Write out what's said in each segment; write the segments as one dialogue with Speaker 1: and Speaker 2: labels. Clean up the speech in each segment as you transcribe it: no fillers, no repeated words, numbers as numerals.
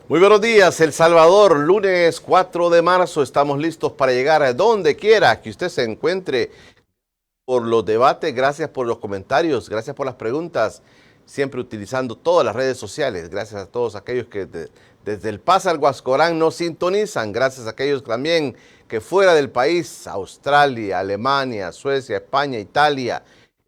Speaker 1: Muy buenos días, El Salvador, lunes 4 de marzo, estamos listos para llegar a donde quiera que usted se encuentre por los debates, gracias por los comentarios, gracias por las preguntas, siempre utilizando todas las redes sociales, gracias a todos aquellos que desde El Paz al Huascorán nos sintonizan, gracias a aquellos también que fuera del país, Australia, Alemania, Suecia, España, Italia,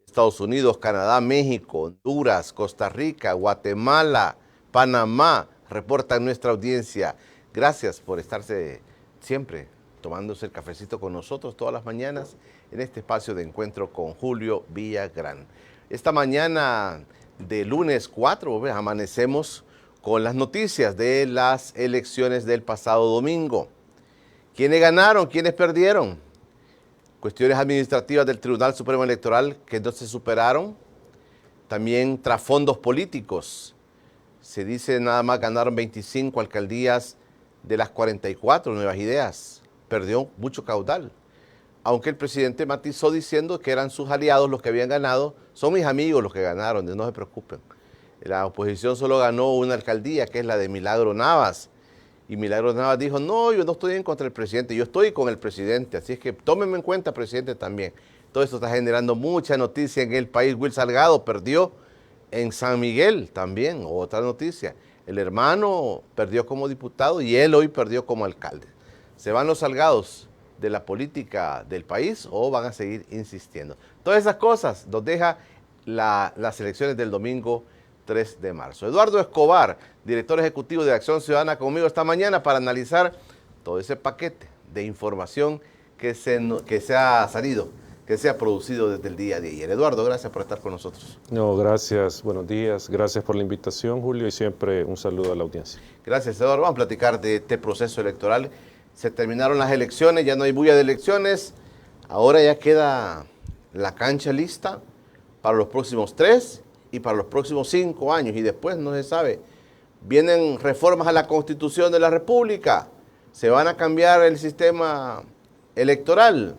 Speaker 1: Estados Unidos, Canadá, México, Honduras, Costa Rica, Guatemala, Panamá, reportan nuestra audiencia. Gracias por estarse siempre tomándose el cafecito con nosotros todas las mañanas en este espacio de encuentro con Julio Villagrán. Esta mañana de lunes 4 amanecemos con las noticias de las elecciones del pasado domingo. ¿Quiénes ganaron? ¿Quiénes perdieron? Cuestiones administrativas del Tribunal Supremo Electoral que no se superaron. También trasfondos políticos. Se dice nada más ganaron 25 alcaldías de las 44 Nuevas Ideas. Perdió mucho caudal. Aunque el presidente matizó diciendo que eran sus aliados los que habían ganado, son mis amigos los que ganaron, no se preocupen. La oposición solo ganó una alcaldía, que es la de Milagro Navas. Y Milagro Navas dijo, no, yo no estoy en contra del presidente, yo estoy con el presidente, así es que tómenme en cuenta, presidente, también. Todo esto está generando mucha noticia en el país. Will Salgado perdió en San Miguel también, otra noticia. El hermano perdió como diputado y él hoy perdió como alcalde. ¿Se van los Salgados de la política del país o van a seguir insistiendo? Todas esas cosas nos deja las elecciones del domingo 3 de marzo. Eduardo Escobar, director ejecutivo de Acción Ciudadana, conmigo esta mañana para analizar todo ese paquete de información que se ha salido, que se ha producido desde el día de ayer. Eduardo, gracias por estar con nosotros.
Speaker 2: No, gracias, buenos días, gracias por la invitación, Julio, y siempre un saludo a la audiencia.
Speaker 1: Gracias, Eduardo. Vamos a platicar de este proceso electoral. Se terminaron las elecciones, ya no hay bulla de elecciones, ahora ya queda la cancha lista para los próximos 3 y para los próximos 5 años, y después no se sabe. Vienen reformas a la Constitución de la República, se van a cambiar el sistema electoral,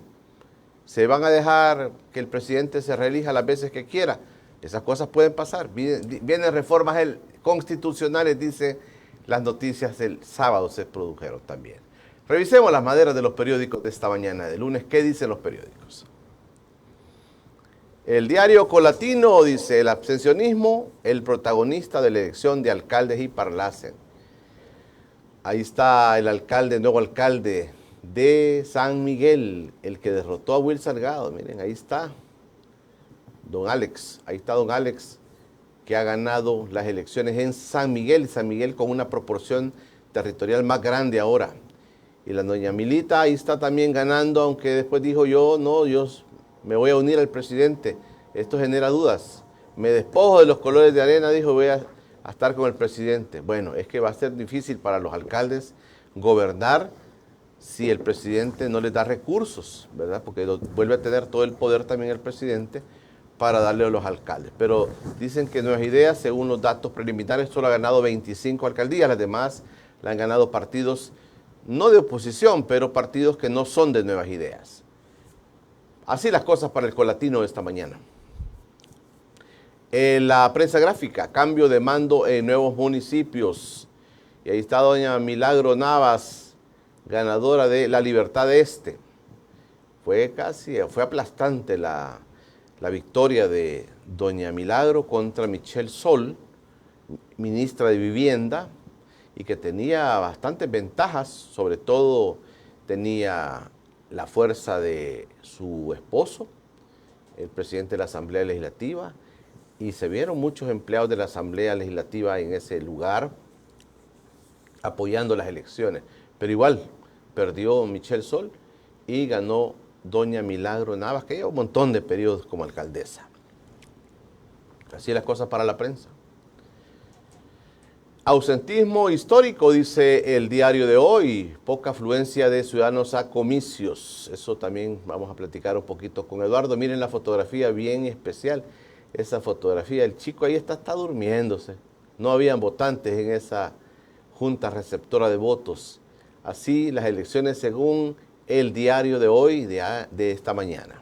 Speaker 1: se van a dejar que el presidente se reelija las veces que quiera. Esas cosas pueden pasar. Vienen reformas constitucionales, dice las noticias del sábado se produjeron también. Revisemos las maderas de los periódicos de esta mañana de lunes. ¿Qué dicen los periódicos? El diario Colatino dice, el abstencionismo, el protagonista de la elección de alcaldes y Parlacen. Ahí está el alcalde, nuevo alcalde de San Miguel, el que derrotó a Will Salgado. Miren, ahí está don Alex, que ha ganado las elecciones en San Miguel con una proporción territorial más grande ahora. Y la doña Milita ahí está también ganando, aunque después dijo yo me voy a unir al presidente. Esto genera dudas. Me despojo de los colores de arena, dijo, voy a estar con el presidente. Bueno, es que va a ser difícil para los alcaldes gobernar si el presidente no les da recursos, ¿verdad? Porque vuelve a tener todo el poder también el presidente para darle a los alcaldes. Pero dicen que Nuevas Ideas, según los datos preliminares, solo ha ganado 25 alcaldías. Las demás la han ganado partidos, no de oposición, pero partidos que no son de Nuevas Ideas. Así las cosas para el Colatino esta mañana. En la prensa gráfica, cambio de mando en nuevos municipios. Y ahí está doña Milagro Navas, ganadora de La Libertad Este. Fue aplastante la victoria de doña Milagro contra Michelle Sol, ministra de Vivienda, y que tenía bastantes ventajas, sobre todo tenía la fuerza de su esposo, el presidente de la Asamblea Legislativa, y se vieron muchos empleados de la Asamblea Legislativa en ese lugar apoyando las elecciones. Pero igual, perdió Michelle Sol y ganó doña Milagro Navas, que lleva un montón de periodos como alcaldesa. Así las cosas para la prensa. Ausentismo histórico, dice el diario de hoy. Poca afluencia de ciudadanos a comicios. Eso también vamos a platicar un poquito con Eduardo. Miren la fotografía bien especial. Esa fotografía, el chico ahí está durmiéndose. No habían votantes en esa junta receptora de votos. Así las elecciones según el diario de hoy, de esta mañana.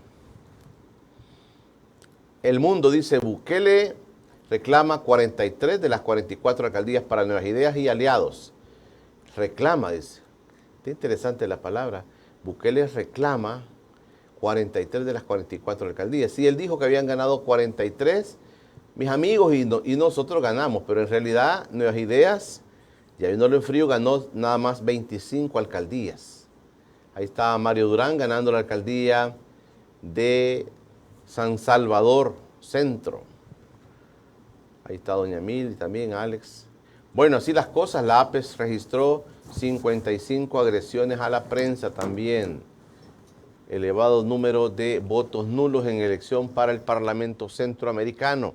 Speaker 1: El Mundo dice, Bukele reclama 43 de las 44 alcaldías para Nuevas Ideas y aliados. reclama, dice. Está interesante la palabra. Bukele reclama 43 de las 44 alcaldías. Sí, él dijo que habían ganado 43, mis amigos y nosotros ganamos, pero en realidad Nuevas Ideas, ya viéndolo en frío, ganó nada más 25 alcaldías. Ahí está Mario Durán ganando la alcaldía de San Salvador Centro. Ahí está doña Mil, también Alex. Bueno, así las cosas, la APES registró 55 agresiones a la prensa también. Elevado número de votos nulos en elección para el Parlamento Centroamericano.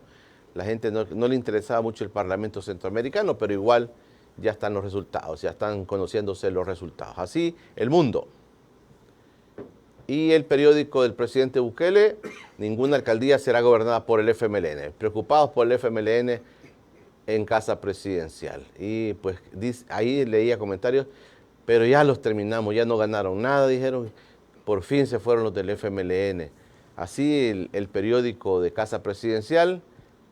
Speaker 1: La gente no le interesaba mucho el Parlamento Centroamericano, pero igual ya están los resultados, ya están conociéndose los resultados. Así, El Mundo. Y el periódico del presidente Bukele, ninguna alcaldía será gobernada por el FMLN. Preocupados por el FMLN en Casa Presidencial. Y pues ahí leía comentarios, pero ya los terminamos, ya no ganaron nada, dijeron, por fin se fueron los del FMLN. Así el periódico de Casa Presidencial,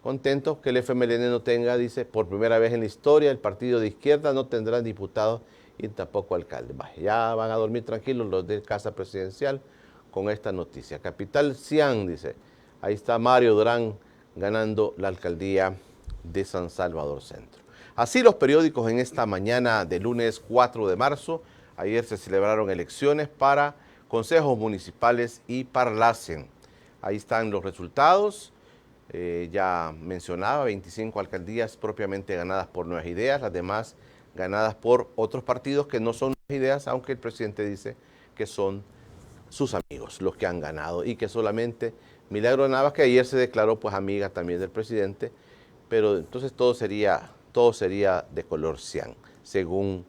Speaker 1: contentos que el FMLN no tenga, dice, por primera vez en la historia, el partido de izquierda no tendrá diputados y tampoco alcalde. Ya van a dormir tranquilos los de Casa Presidencial con esta noticia. Capital Cian, dice, ahí está Mario Durán ganando la alcaldía de San Salvador Centro. Así los periódicos en esta mañana de lunes 4 de marzo. Ayer se celebraron elecciones para consejos municipales y Parlacen. Ahí están los resultados. Ya mencionaba, 25 alcaldías propiamente ganadas por Nuevas Ideas, las demás ganadas por otros partidos que no son Nuevas Ideas, aunque el presidente dice que son sus amigos los que han ganado y que solamente Milagro Navas, que ayer se declaró pues amiga también del presidente, pero entonces todo sería de color cian, según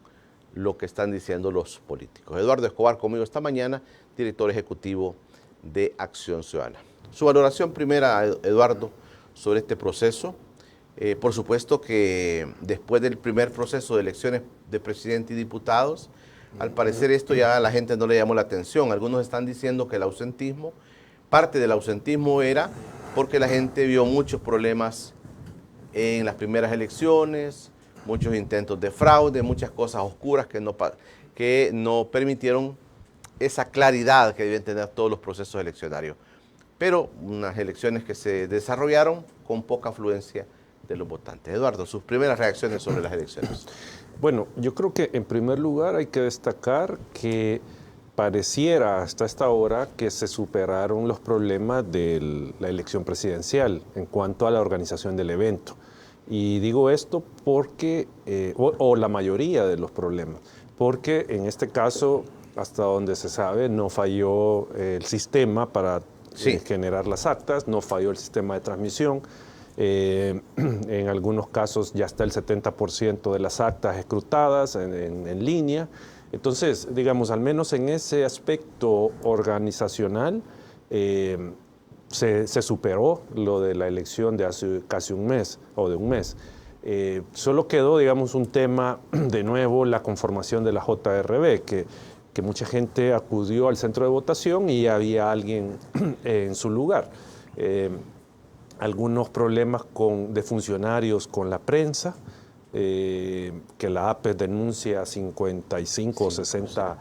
Speaker 1: lo que están diciendo los políticos. Eduardo Escobar conmigo esta mañana, director ejecutivo de Acción Ciudadana. Su valoración primera, Eduardo, sobre este proceso. Por supuesto que después del primer proceso de elecciones de presidente y diputados, al parecer esto ya a la gente no le llamó la atención. Algunos están diciendo que el ausentismo, parte del ausentismo era porque la gente vio muchos problemas en las primeras elecciones, muchos intentos de fraude, muchas cosas oscuras que no permitieron esa claridad que deben tener todos los procesos eleccionarios. Pero unas elecciones que se desarrollaron con poca afluencia de los votantes. Eduardo, sus primeras reacciones sobre las elecciones.
Speaker 2: Bueno, yo creo que en primer lugar hay que destacar que pareciera hasta esta hora que se superaron los problemas de la elección presidencial en cuanto a la organización del evento. Y digo esto porque, o la mayoría de los problemas, porque en este caso, hasta donde se sabe, no falló el sistema para generar las actas, no falló el sistema de transmisión. En algunos casos ya está el 70% de las actas escrutadas en línea. Entonces, digamos, al menos en ese aspecto organizacional, se superó lo de la elección de hace casi un mes o de un mes. Solo quedó, digamos, un tema, de nuevo, la conformación de la JRB, que mucha gente acudió al centro de votación y había alguien en su lugar. Algunos problemas de funcionarios con la prensa, que la APES denuncia 55 o 60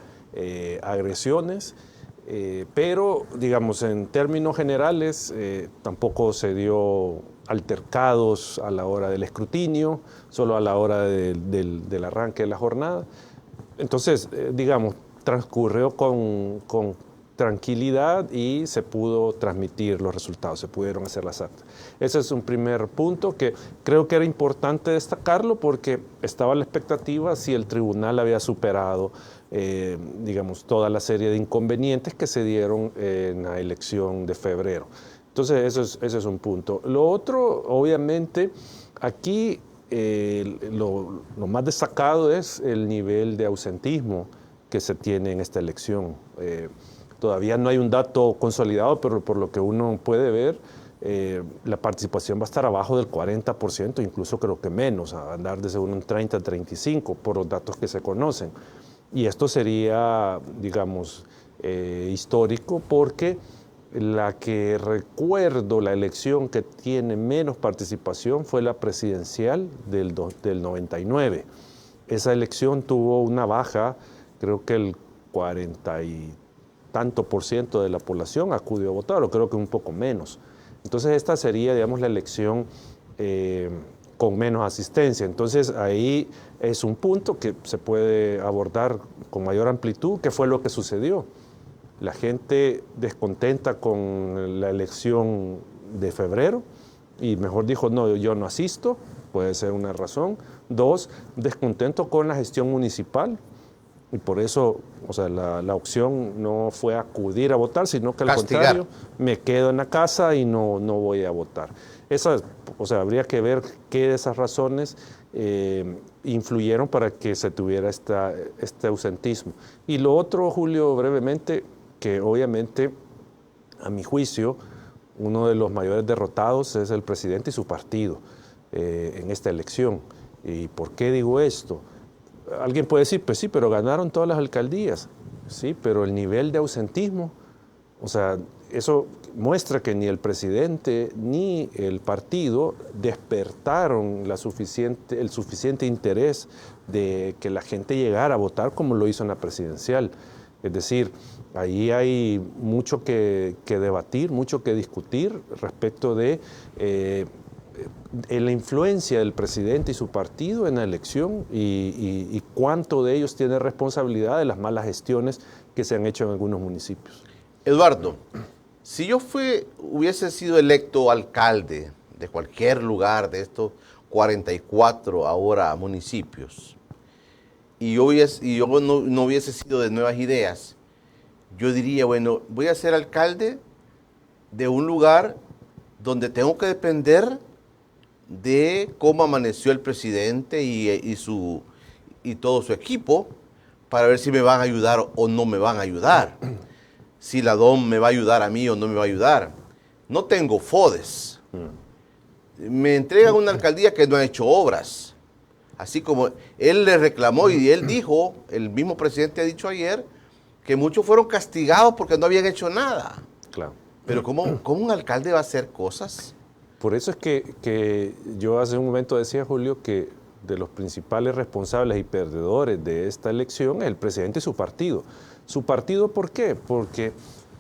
Speaker 2: agresiones, pero digamos en términos generales tampoco se dio altercados a la hora del escrutinio, solo a la hora del arranque de la jornada. Entonces, digamos, transcurrió con tranquilidad y se pudo transmitir los resultados, se pudieron hacer las actas. Ese es un primer punto que creo que era importante destacarlo porque estaba la expectativa si el tribunal había superado, digamos, toda la serie de inconvenientes que se dieron en la elección de febrero. Entonces, ese es un punto. Lo otro, obviamente, aquí lo más destacado es el nivel de ausentismo que se tiene en esta elección. Todavía no hay un dato consolidado, pero por lo que uno puede ver, la participación va a estar abajo del 40%, incluso creo que menos, a andar desde un 30 al 35% por los datos que se conocen. Y esto sería, digamos, histórico porque la que recuerdo, la elección que tiene menos participación fue la presidencial del 99. esa elección tuvo una baja, creo que el 40 y tanto por ciento de la población acudió a votar, o creo que un poco menos. Entonces esta sería, digamos, la elección con menos asistencia. Entonces ahí es un punto que se puede abordar con mayor amplitud, que fue lo que sucedió. La gente descontenta con la elección de febrero y mejor dijo, no, yo no asisto, puede ser una razón. Dos, descontento con la gestión municipal y por eso, o sea, la opción no fue acudir a votar, sino que al contrario, me quedo en la casa y no voy a votar. O sea, habría que ver qué de esas razones influyeron para que se tuviera este ausentismo. Y lo otro, Julio, brevemente, que obviamente, a mi juicio, uno de los mayores derrotados es el presidente y su partido en esta elección. ¿Y por qué digo esto? Alguien puede decir, pues sí, pero ganaron todas las alcaldías. Sí, pero el nivel de ausentismo, o sea, eso muestra que ni el presidente ni el partido despertaron el suficiente interés de que la gente llegara a votar como lo hizo en la presidencial. Es decir, ahí hay mucho que debatir, mucho que discutir respecto de la influencia del presidente y su partido en la elección y cuánto de ellos tiene responsabilidad de las malas gestiones que se han hecho en algunos municipios.
Speaker 1: Eduardo, si yo hubiese sido electo alcalde de cualquier lugar de estos 44 ahora municipios y yo no hubiese sido de Nuevas Ideas, yo diría, bueno, voy a ser alcalde de un lugar donde tengo que depender de cómo amaneció el presidente y todo su equipo para ver si me van a ayudar o no me van a ayudar. Si la DOM me va a ayudar a mí o no me va a ayudar. No tengo FODES. Me entregan una alcaldía que no ha hecho obras. Así como él le reclamó y él dijo, el mismo presidente ha dicho ayer, que muchos fueron castigados porque no habían hecho nada.
Speaker 2: Claro.
Speaker 1: Pero ¿cómo un alcalde va a hacer cosas?
Speaker 2: Por eso es que yo hace un momento decía, Julio, que de los principales responsables y perdedores de esta elección es el presidente y su partido. ¿Su partido por qué? Porque,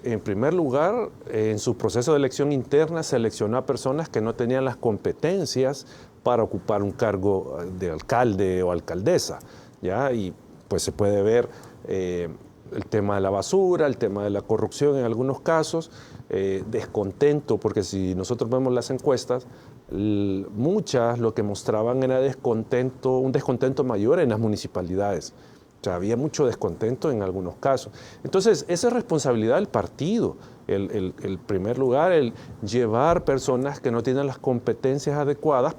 Speaker 2: en primer lugar, en su proceso de elección interna seleccionó a personas que no tenían las competencias para ocupar un cargo de alcalde o alcaldesa, ¿ya? Y pues se puede ver el tema de la basura, el tema de la corrupción en algunos casos, descontento, porque si nosotros vemos las encuestas, muchas lo que mostraban era un descontento mayor en las municipalidades. O sea, había mucho descontento en algunos casos. Entonces, esa es responsabilidad del partido. El primer lugar, el llevar personas que no tienen las competencias adecuadas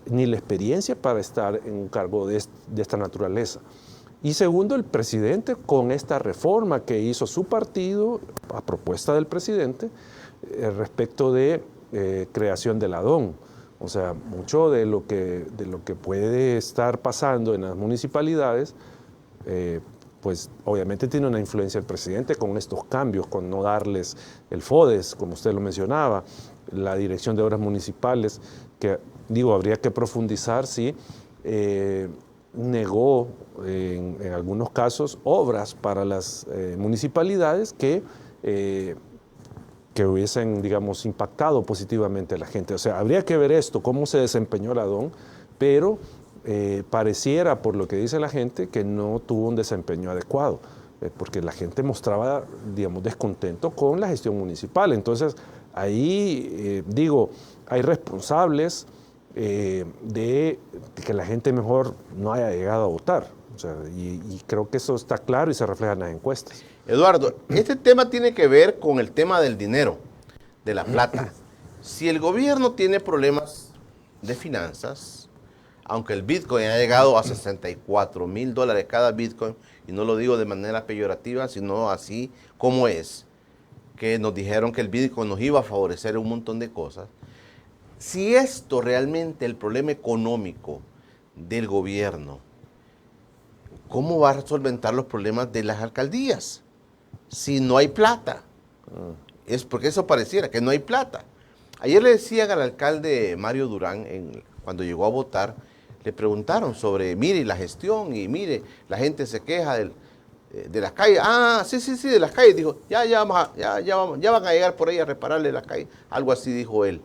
Speaker 2: ni la experiencia para estar en un cargo de esta naturaleza. Y segundo, el presidente con esta reforma que hizo su partido, a propuesta del presidente, respecto de creación de la DOM. O sea, mucho de lo que puede estar pasando en las municipalidades, pues obviamente tiene una influencia el presidente con estos cambios, con no darles el FODES, como usted lo mencionaba, la Dirección de Obras Municipales, que digo, habría que profundizar si negó en algunos casos obras para las municipalidades que hubiesen, digamos, impactado positivamente a la gente. O sea, habría que ver esto, cómo se desempeñó la DOM, pero pareciera, por lo que dice la gente, que no tuvo un desempeño adecuado, porque la gente mostraba, digamos, descontento con la gestión municipal. Entonces, ahí, digo, hay responsables de que la gente mejor no haya llegado a votar. O sea, y creo que eso está claro y se refleja en las encuestas.
Speaker 1: Eduardo, este tema tiene que ver con el tema del dinero, de la plata. Si el gobierno tiene problemas de finanzas, aunque el Bitcoin ha llegado a $64,000 cada Bitcoin, y no lo digo de manera peyorativa, sino así como es, que nos dijeron que el Bitcoin nos iba a favorecer un montón de cosas. Si esto realmente el problema económico del gobierno, ¿cómo va a solventar los problemas de las alcaldías? Si no hay plata. Es porque eso pareciera, que no hay plata. Ayer le decían al alcalde Mario Durán, cuando llegó a votar, le preguntaron sobre, mire, la gestión y mire, la gente se queja de las calles. Ah, sí, de las calles. Dijo, ya van a llegar por ahí a repararle las calles. Algo así dijo él.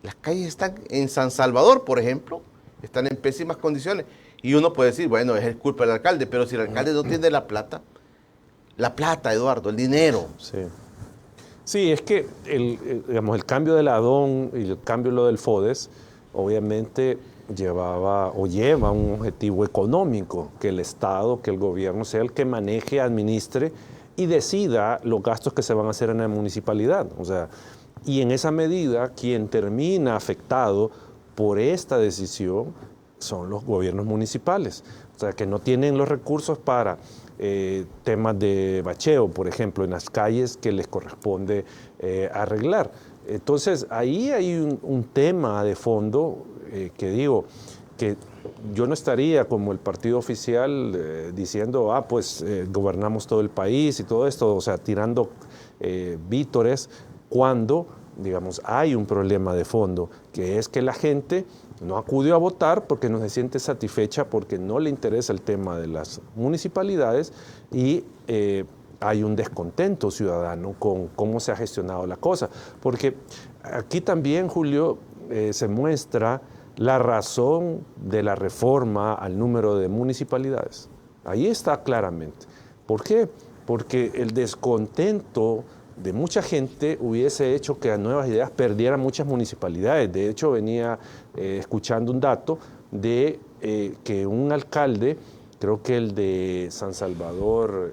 Speaker 1: Las calles están en San Salvador, por ejemplo, están en pésimas condiciones. Y uno puede decir, bueno, es culpa del alcalde, pero si el alcalde no tiene la plata, Eduardo, el dinero.
Speaker 2: Sí. Sí, es que digamos, el cambio de la DON y el cambio de lo del FODES, obviamente lleva un objetivo económico, que el Estado, que el gobierno sea el que maneje, administre y decida los gastos que se van a hacer en la municipalidad. O sea, y en esa medida, quien termina afectado por esta decisión son los gobiernos municipales. O sea, que no tienen los recursos para temas de bacheo, por ejemplo, en las calles que les corresponde arreglar. Entonces, ahí hay un tema de fondo que digo, que yo no estaría como el partido oficial diciendo, pues gobernamos todo el país y todo esto, o sea, tirando vítores, cuando, digamos, hay un problema de fondo, que es que la gente no acudió a votar porque no se siente satisfecha, porque no le interesa el tema de las municipalidades y hay un descontento ciudadano con cómo se ha gestionado la cosa. Porque aquí también, Julio, se muestra la razón de la reforma al número de municipalidades. Ahí está claramente. ¿Por qué? Porque el descontento de mucha gente hubiese hecho que a Nuevas Ideas perdiera muchas municipalidades. De hecho, venía escuchando un dato de que un alcalde, creo que el de San Salvador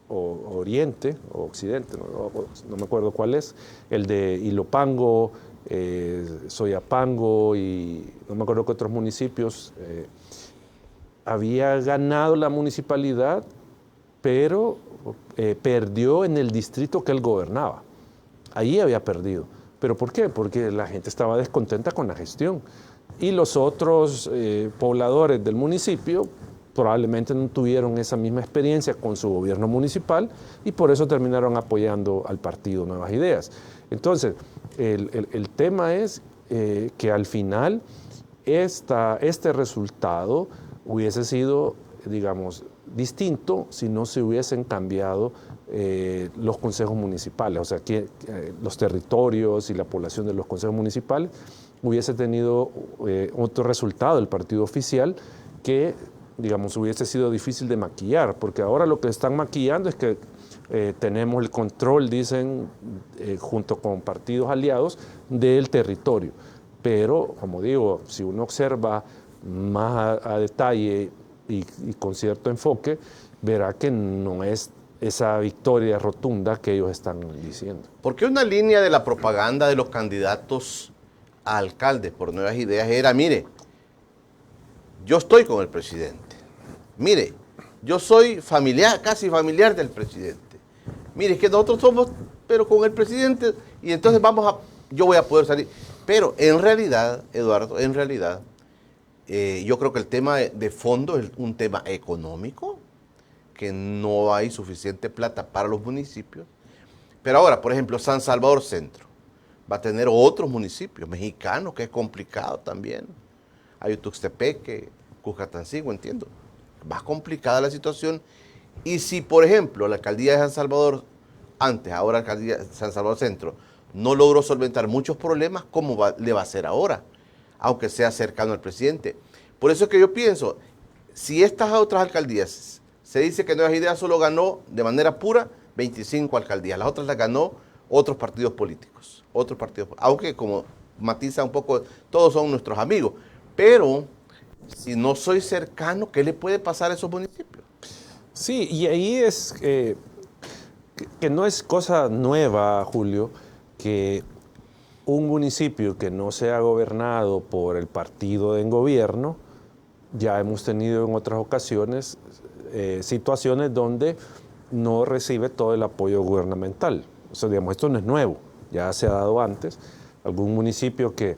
Speaker 2: Oriente o Occidente, no me acuerdo cuál es, el de Ilopango, Soyapango y no me acuerdo qué otros municipios, había ganado la municipalidad, pero perdió en el distrito que él gobernaba. Ahí había perdido. ¿Pero por qué? Porque la gente estaba descontenta con la gestión. Y los otros pobladores del municipio probablemente no tuvieron esa misma experiencia con su gobierno municipal y por eso terminaron apoyando al partido Nuevas Ideas. Entonces, el tema es que al final este resultado hubiese sido, digamos, distinto si no se hubiesen cambiado los consejos municipales, o sea, que los territorios y la población de los consejos municipales hubiese tenido otro resultado del partido oficial que, digamos, hubiese sido difícil de maquillar, porque ahora lo que están maquillando es que tenemos el control, dicen, junto con partidos aliados, del territorio. Pero, como digo, si uno observa más a detalle y con cierto enfoque, verá que no es esa victoria rotunda que ellos están diciendo.
Speaker 1: Porque una línea de la propaganda de los candidatos a alcaldes por Nuevas Ideas era, mire, yo estoy con el presidente, mire, yo soy familiar, casi familiar del presidente, mire, es que nosotros somos, pero con el presidente, y entonces yo voy a poder salir. Pero en realidad, Eduardo, yo creo que el tema de fondo es un tema económico, que no hay suficiente plata para los municipios. Pero ahora, por ejemplo, San Salvador Centro va a tener otros municipios mexicanos, que es complicado también. Hay Tuxtepeque, Cuscatancingo, entiendo. Más complicada la situación. Y si, por ejemplo, la alcaldía de San Salvador, ahora alcaldía de San Salvador Centro, no logró solventar muchos problemas, ¿cómo le va a hacer ahora? Aunque sea cercano al presidente. Por eso es que yo pienso, si estas otras alcaldías, se dice que Nuevas Ideas solo ganó de manera pura 25 alcaldías, las otras las ganó otros partidos políticos, aunque como matiza un poco, todos son nuestros amigos, pero si no soy cercano, ¿qué le puede pasar a esos municipios?
Speaker 2: Sí, y ahí es que no es cosa nueva, Julio, que un municipio que no sea gobernado por el partido en gobierno, ya hemos tenido en otras ocasiones situaciones donde no recibe todo el apoyo gubernamental. O sea, digamos, esto no es nuevo, ya se ha dado antes. Algún municipio que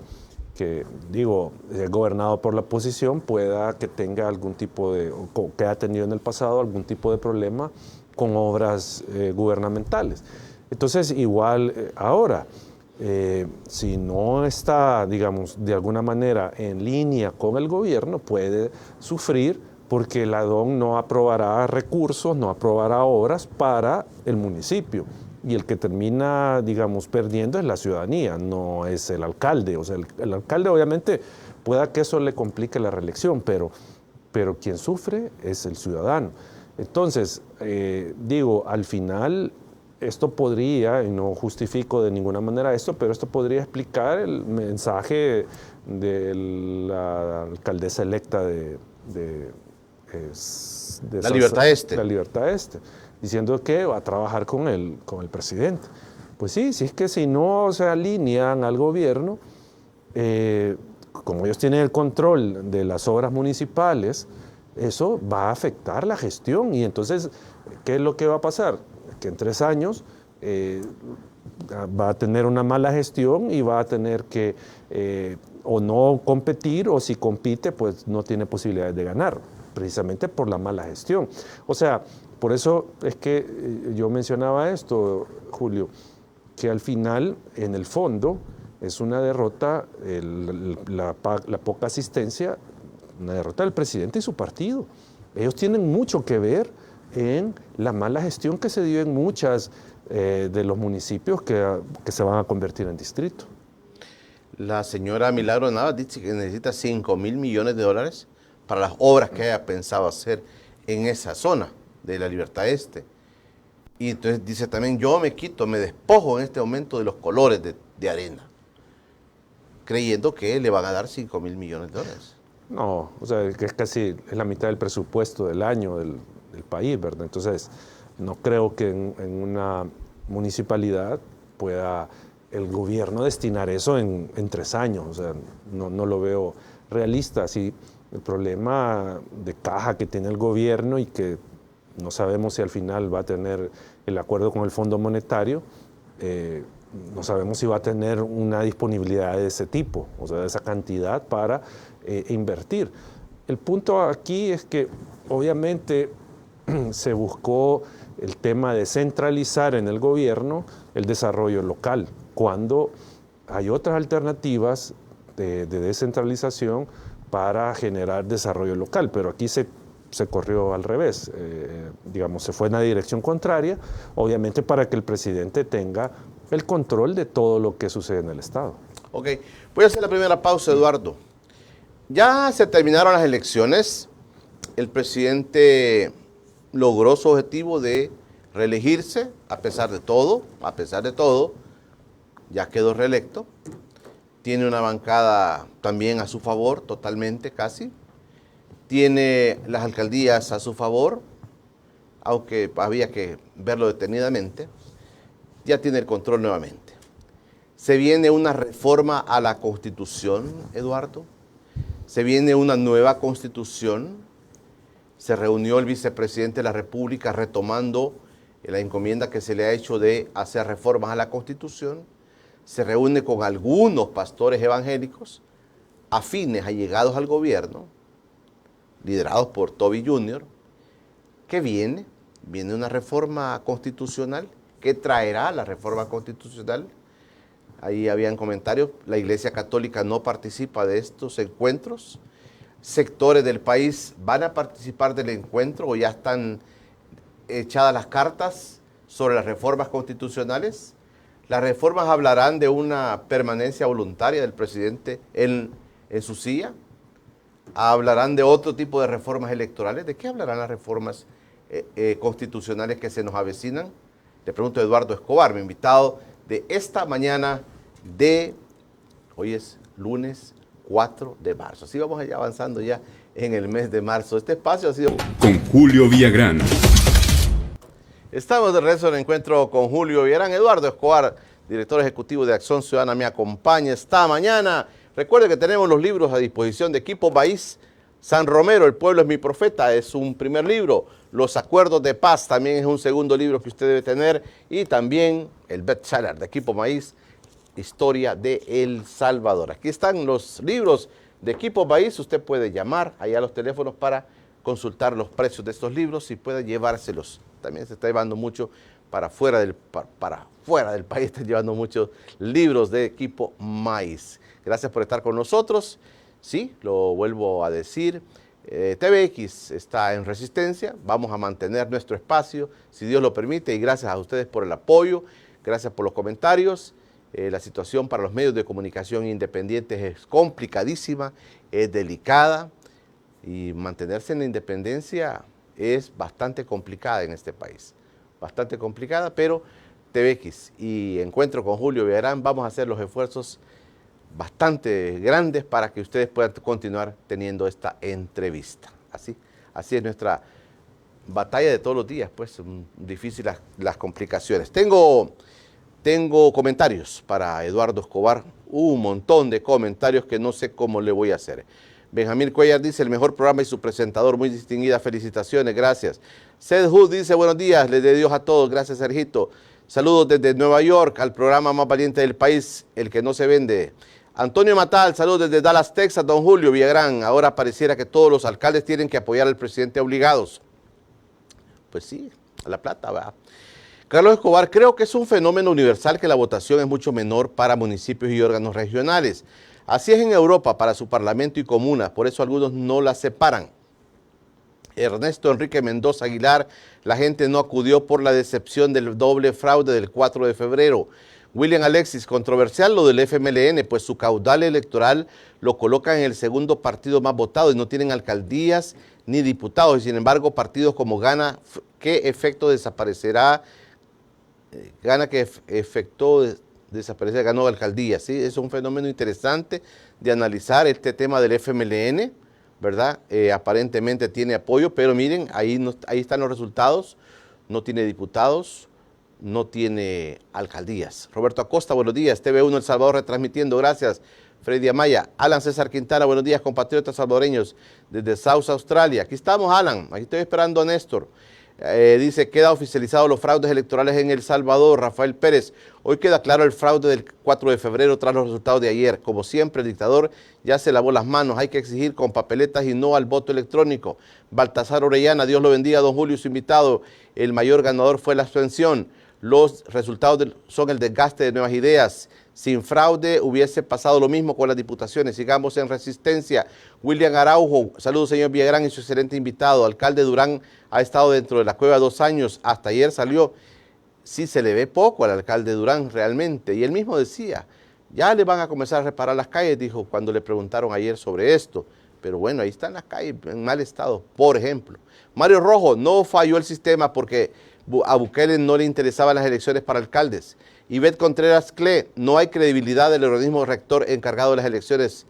Speaker 2: es gobernado por la oposición pueda que tenga algún tipo o que ha tenido en el pasado algún tipo de problema con obras gubernamentales. Entonces, igual ahora, si no está, digamos, de alguna manera en línea con el gobierno, puede sufrir porque la DON no aprobará recursos, no aprobará obras para el municipio. Y el que termina, digamos, perdiendo es la ciudadanía, no es el alcalde. O sea, el alcalde obviamente pueda que eso le complique la reelección, pero quien sufre es el ciudadano. Entonces, digo, al final esto podría, y no justifico de ninguna manera esto, pero esto podría explicar el mensaje de la alcaldesa electa de
Speaker 1: La Libertad Este.
Speaker 2: La Libertad Este, diciendo que va a trabajar con el presidente. Pues sí, si es que si no se alinean al gobierno, como ellos tienen el control de las obras municipales, eso va a afectar la gestión. Y entonces, ¿qué es lo que va a pasar? Que en 3 años va a tener una mala gestión y va a tener que o no competir, o si compite, pues no tiene posibilidades de ganar, precisamente por la mala gestión. O sea, por eso es que yo mencionaba esto, Julio, que al final, en el fondo, es una derrota, la poca asistencia, una derrota del presidente y su partido. Ellos tienen mucho que ver en la mala gestión que se dio en muchas de los municipios que se van a convertir en distrito.
Speaker 1: La señora Milagro Navas dice que necesita 5.000 millones de dólares para las obras que haya pensado hacer en esa zona de la Libertad Este. Y entonces dice también, yo me despojo en este momento de los colores de arena, creyendo que le van a dar 5.000 millones de dólares.
Speaker 2: No, o sea, que es casi la mitad del presupuesto del año del país, ¿verdad? Entonces, no creo que en una municipalidad pueda el gobierno destinar eso en 3 años. O sea, no lo veo realista. Sí, el problema de caja que tiene el gobierno y que no sabemos si al final va a tener el acuerdo con el Fondo Monetario, no sabemos si va a tener una disponibilidad de ese tipo, o sea, de esa cantidad para invertir. El punto aquí es que obviamente se buscó el tema de centralizar en el gobierno el desarrollo local, cuando hay otras alternativas de descentralización para generar desarrollo local, pero aquí se corrió al revés, digamos, se fue en la dirección contraria, obviamente para que el presidente tenga el control de todo lo que sucede en el Estado.
Speaker 1: Ok, voy a hacer la primera pausa, Eduardo. Ya se terminaron las elecciones, el presidente logró su objetivo de reelegirse, a pesar de todo, ya quedó reelecto, tiene una bancada también a su favor, totalmente casi, tiene las alcaldías a su favor, aunque había que verlo detenidamente, ya tiene el control nuevamente. Se viene una reforma a la Constitución, Eduardo, se viene una nueva Constitución, se reunió el vicepresidente de la República retomando la encomienda que se le ha hecho de hacer reformas a la Constitución, se reúne con algunos pastores evangélicos afines, allegados al gobierno, liderados por Toby Jr., ¿qué viene? Viene una reforma constitucional. ¿Qué traerá la reforma constitucional? Ahí habían comentarios, la Iglesia Católica no participa de estos encuentros, sectores del país van a participar del encuentro o ya están echadas las cartas sobre las reformas constitucionales. Las reformas hablarán de una permanencia voluntaria del presidente en su silla, hablarán de otro tipo de reformas electorales. ¿De qué hablarán las reformas constitucionales que se nos avecinan? Le pregunto a Eduardo Escobar, mi invitado de esta mañana hoy es lunes 4 de marzo. Así vamos allá avanzando ya en el mes de marzo. Este espacio ha sido...
Speaker 3: Con Julio Villagrán.
Speaker 1: Estamos de regreso en el encuentro con Julio Villagrán. Eduardo Escobar, director ejecutivo de Acción Ciudadana, me acompaña esta mañana. Recuerde que tenemos los libros a disposición de Equipo País. San Romero, El pueblo es mi profeta, es un primer libro. Los acuerdos de paz también es un segundo libro que usted debe tener. Y también el bestseller de Equipo País, Historia de El Salvador. Aquí están los libros de Equipo País. Usted puede llamar allá a los teléfonos para consultar los precios de estos libros y puede llevárselos. También se está llevando mucho para fuera del país están llevando muchos libros de equipo maíz. Gracias por estar con nosotros. Sí, lo vuelvo a decir. TVX está en resistencia. Vamos a mantener nuestro espacio, si Dios lo permite, y gracias a ustedes por el apoyo, gracias por los comentarios. La situación para los medios de comunicación independientes es complicadísima, es delicada, y mantenerse en la independencia es bastante complicada en este país. Bastante complicada, pero TVX y Encuentro con Julio Villagrán vamos a hacer los esfuerzos bastante grandes para que ustedes puedan continuar teniendo esta entrevista. Así es nuestra batalla de todos los días, pues son difíciles las complicaciones. Tengo comentarios para Eduardo Escobar, un montón de comentarios que no sé cómo le voy a hacer. Benjamín Cuellar dice, el mejor programa y su presentador, muy distinguida, felicitaciones, gracias. Seth Hood dice, buenos días, les de Dios a todos, gracias Sergito. Saludos desde Nueva York, al programa más valiente del país, el que no se vende. Antonio Matal, saludos desde Dallas, Texas, don Julio Villagrán. Ahora pareciera que todos los alcaldes tienen que apoyar al presidente obligados. Pues sí, a la plata va. Carlos Escobar, creo que es un fenómeno universal que la votación es mucho menor para municipios y órganos regionales. Así es en Europa para su parlamento y comunas, por eso algunos no la separan. Ernesto Enrique Mendoza Aguilar, la gente no acudió por la decepción del doble fraude del 4 de febrero. William Alexis, controversial lo del FMLN, pues su caudal electoral lo coloca en el segundo partido más votado y no tienen alcaldías ni diputados. Y sin embargo, partidos como Gana, ¿qué efecto desaparecerá? Gana, ¿qué efecto desaparecerá? Ganó alcaldía. ¿Sí? Es un fenómeno interesante de analizar este tema del FMLN, ¿verdad? Aparentemente tiene apoyo, pero miren, ahí están los resultados. No tiene diputados, no tiene alcaldías. Roberto Acosta, buenos días. TV1 El Salvador retransmitiendo, gracias. Freddy Amaya. Alan César Quintana, buenos días, compatriotas salvadoreños desde South Australia. Aquí estamos, Alan. Aquí estoy esperando a Néstor. Dice, queda oficializado los fraudes electorales en El Salvador. Rafael Pérez, hoy queda claro el fraude del 4 de febrero tras los resultados de ayer. Como siempre, el dictador ya se lavó las manos. Hay que exigir con papeletas y no al voto electrónico. Baltasar Orellana, Dios lo bendiga, don Julio, su invitado. El mayor ganador fue la abstención. Los resultados son el desgaste de nuevas ideas. Sin fraude hubiese pasado lo mismo con las diputaciones. Sigamos en resistencia. William Araujo, saludos señor Villagrán y su excelente invitado. Alcalde Durán ha estado dentro de la cueva 2 años. Hasta ayer salió. Sí se le ve poco al alcalde Durán realmente. Y él mismo decía, ya le van a comenzar a reparar las calles, dijo cuando le preguntaron ayer sobre esto. Pero bueno, ahí están las calles en mal estado, por ejemplo. Mario Rojo, no falló el sistema porque a Bukele no le interesaban las elecciones para alcaldes. Ivette Contreras Cle, no hay credibilidad del organismo rector encargado de las elecciones.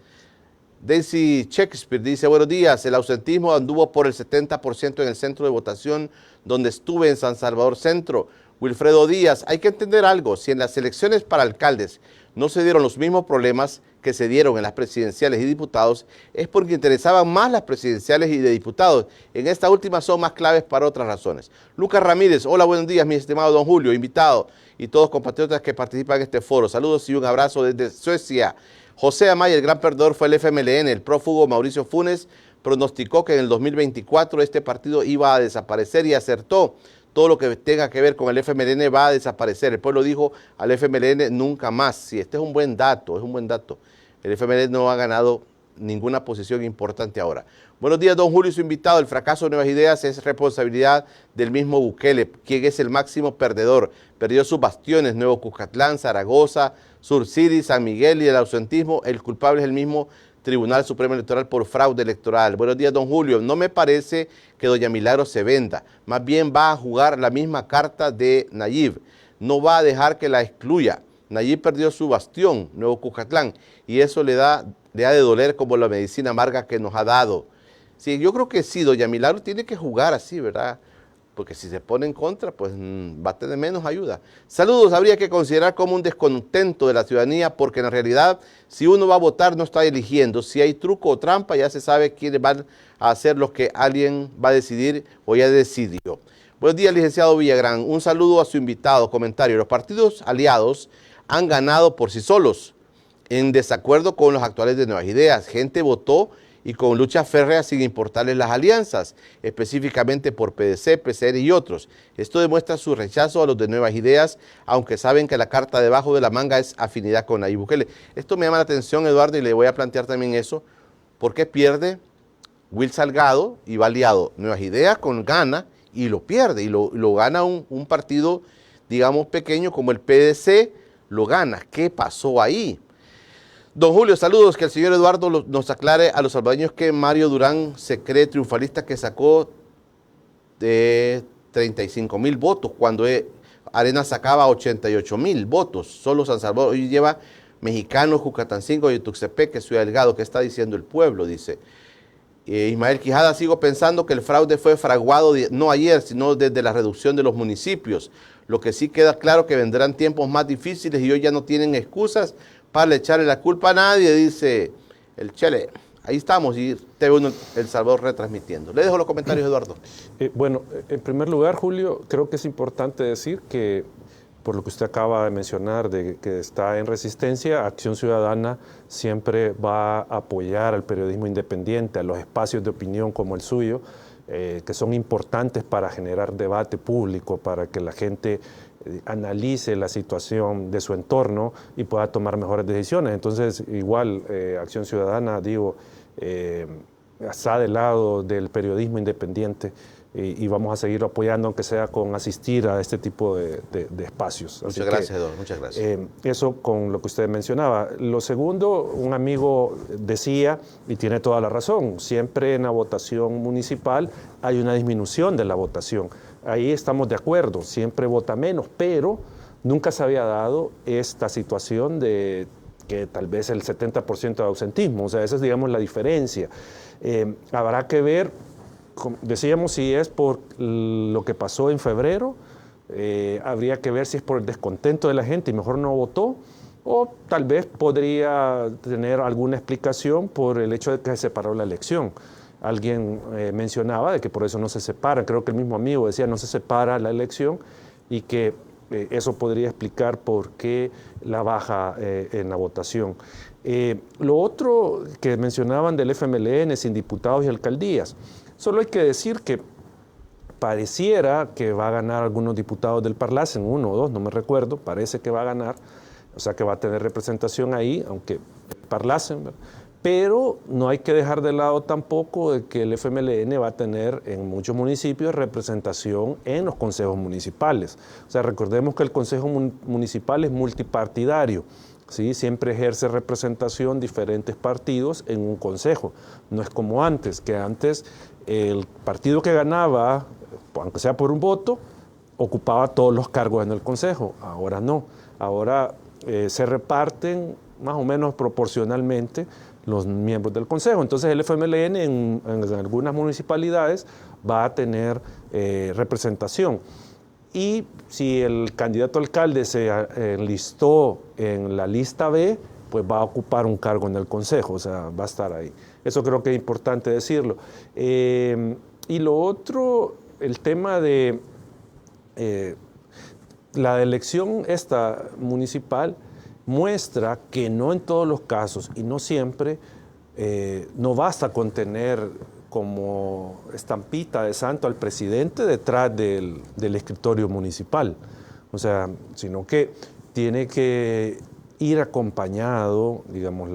Speaker 1: Daisy Shakespeare dice, buenos días, el ausentismo anduvo por el 70% en el centro de votación donde estuve en San Salvador Centro. Wilfredo Díaz, hay que entender algo, si en las elecciones para alcaldes no se dieron los mismos problemas que se dieron en las presidenciales y diputados, es porque interesaban más las presidenciales y de diputados. En esta última son más claves para otras razones. Lucas Ramírez, hola, buenos días, mi estimado don Julio, invitado, y todos compatriotas que participan en este foro. Saludos y un abrazo desde Suecia. José Amaya, el gran perdedor fue el FMLN. El prófugo Mauricio Funes pronosticó que en el 2024 este partido iba a desaparecer y acertó. Todo lo que tenga que ver con el FMLN va a desaparecer. El pueblo dijo al FMLN nunca más. Sí, este es un buen dato, es un buen dato. El FMLN no ha ganado ninguna posición importante ahora. Buenos días, don Julio y su invitado. El fracaso de Nuevas Ideas es responsabilidad del mismo Bukele, quien es el máximo perdedor. Perdió sus bastiones, Nuevo Cuscatlán, Zaragoza, Sur City, San Miguel y el ausentismo. El culpable es el mismo Tribunal Supremo Electoral por fraude electoral. Buenos días, don Julio. No me parece que doña Milagro se venda. Más bien va a jugar la misma carta de Nayib. No va a dejar que la excluya. Nayib perdió su bastión, Nuevo Cuscatlán, y eso le ha de doler como la medicina amarga que nos ha dado. Sí, yo creo que sí, doña Milagro tiene que jugar así, ¿verdad? Porque si se pone en contra, pues va a tener menos ayuda. Saludos, habría que considerar como un descontento de la ciudadanía, porque en realidad, si uno va a votar, no está eligiendo. Si hay truco o trampa, ya se sabe quiénes van a hacer lo que alguien va a decidir o ya decidió. Buenos días, licenciado Villagrán. Un saludo a su invitado. Comentario. Los partidos aliados han ganado por sí solos, en desacuerdo con los actuales de Nuevas Ideas. Gente votó y con lucha férrea sin importarles las alianzas, específicamente por PDC, PCR y otros. Esto demuestra su rechazo a los de Nuevas Ideas, aunque saben que la carta debajo de la manga es afinidad con Nayib Bukele. Esto me llama la atención, Eduardo, y le voy a plantear también eso. ¿Por qué pierde Will Salgado y va aliado Nuevas Ideas con Gana y lo pierde? Y lo gana un partido, digamos, pequeño como el PDC, lo gana. ¿Qué pasó ahí? Don Julio, saludos. Que el señor Eduardo nos aclare a los salvadoreños que Mario Durán se cree triunfalista, que sacó de 35,000 votos cuando Arena sacaba 88,000 votos. Solo San Salvador hoy lleva Mexicanos, Jucatancingo y Tuxtepec, que Ciudad Delgado. ¿Qué está diciendo el pueblo? Dice Ismael Quijada, sigo pensando que el fraude fue fraguado no ayer, sino desde la reducción de los municipios. Lo que sí queda claro que vendrán tiempos más difíciles y hoy ya no tienen excusas para echarle la culpa a nadie, dice el Chele. Ahí estamos y TV1 El Salvador retransmitiendo. Le dejo los comentarios, Eduardo.
Speaker 2: Bueno, en primer lugar, Julio, creo que es importante decir que, por lo que usted acaba de mencionar, de que está en resistencia, Acción Ciudadana siempre va a apoyar al periodismo independiente, a los espacios de opinión como el suyo, que son importantes para generar debate público, para que la gente analice la situación de su entorno y pueda tomar mejores decisiones. Entonces, igual, Acción Ciudadana, digo, está del lado del periodismo independiente y vamos a seguir apoyando, aunque sea con asistir a este tipo de espacios.
Speaker 1: Muchas gracias, Eduardo, muchas gracias.
Speaker 2: Eso con lo que usted mencionaba. Lo segundo, un amigo decía, y tiene toda la razón, siempre en la votación municipal hay una disminución de la votación. Ahí estamos de acuerdo, siempre vota menos, pero nunca se había dado esta situación de que tal vez el 70% de ausentismo. O sea, esa es, digamos, la diferencia. Habrá que ver, decíamos, si es por lo que pasó en febrero, habría que ver si es por el descontento de la gente y mejor no votó, o tal vez podría tener alguna explicación por el hecho de que se separó la elección. Alguien mencionaba de que por eso no se separa, creo que el mismo amigo decía no se separa la elección y que eso podría explicar por qué la baja en la votación. Lo otro que mencionaban del FMLN, sin diputados y alcaldías, solo hay que decir que pareciera que va a ganar algunos diputados del Parlacen, 1 o 2, no me recuerdo, parece que va a ganar, o sea que va a tener representación ahí, aunque Parlacen, ¿verdad? Pero no hay que dejar de lado tampoco de que el FMLN va a tener en muchos municipios representación en los consejos municipales. O sea, recordemos que el consejo municipal es multipartidario, ¿sí? Siempre ejerce representación diferentes partidos en un consejo. No es como antes, que antes el partido que ganaba, aunque sea por un voto, ocupaba todos los cargos en el consejo. Ahora no. Ahora se reparten más o menos proporcionalmente los miembros del consejo. Entonces el FMLN en algunas municipalidades va a tener representación. Y si el candidato alcalde se enlistó en la lista B, pues va a ocupar un cargo en el consejo, o sea, va a estar ahí. Eso creo que es importante decirlo. Y lo otro, el tema de la elección esta municipal, muestra que no en todos los casos y no siempre, no basta con tener como estampita de santo al presidente detrás del escritorio municipal, o sea, sino que tiene que ir acompañado, digamos,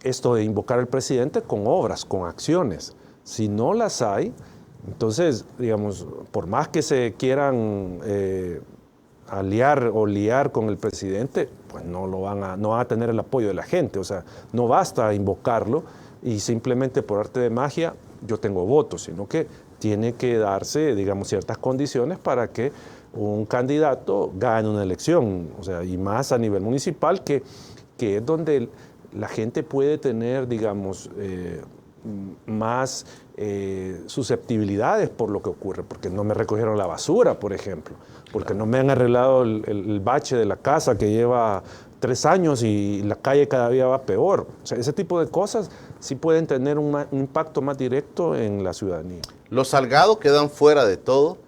Speaker 2: esto de invocar al presidente con obras, con acciones. Si no las hay, entonces, digamos, por más que se quieran aliar o liar con el presidente, pues no van a tener el apoyo de la gente. O sea, no basta invocarlo y simplemente por arte de magia yo tengo votos, sino que tiene que darse, digamos, ciertas condiciones para que un candidato gane una elección. O sea, y más a nivel municipal, que es donde la gente puede tener, digamos, más susceptibilidades por lo que ocurre, porque no me recogieron la basura, por ejemplo, porque no me han arreglado el bache de la casa que lleva 3 años y la calle cada día va peor. O sea, ese tipo de cosas sí pueden tener un impacto más directo en la ciudadanía.
Speaker 1: Los Salgado quedan fuera de todo.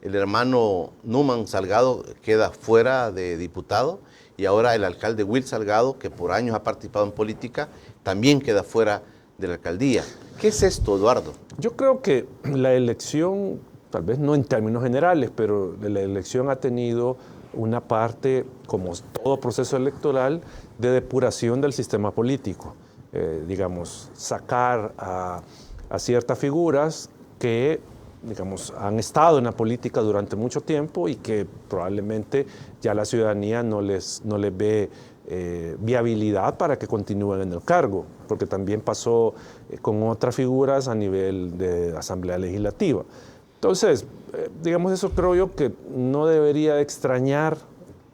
Speaker 1: El hermano Numan Salgado queda fuera de diputado y ahora el alcalde Will Salgado, que por años ha participado en política, también queda fuera de la alcaldía. ¿Qué es esto, Eduardo?
Speaker 2: Yo creo que la elección, tal vez no en términos generales, pero la elección ha tenido una parte, como todo proceso electoral, de depuración del sistema político. Digamos, sacar a ciertas figuras que, digamos, han estado en la política durante mucho tiempo y que probablemente ya la ciudadanía no les ve viabilidad para que continúen en el cargo, porque también pasó con otras figuras a nivel de Asamblea Legislativa. Entonces, digamos, eso creo yo que no debería extrañar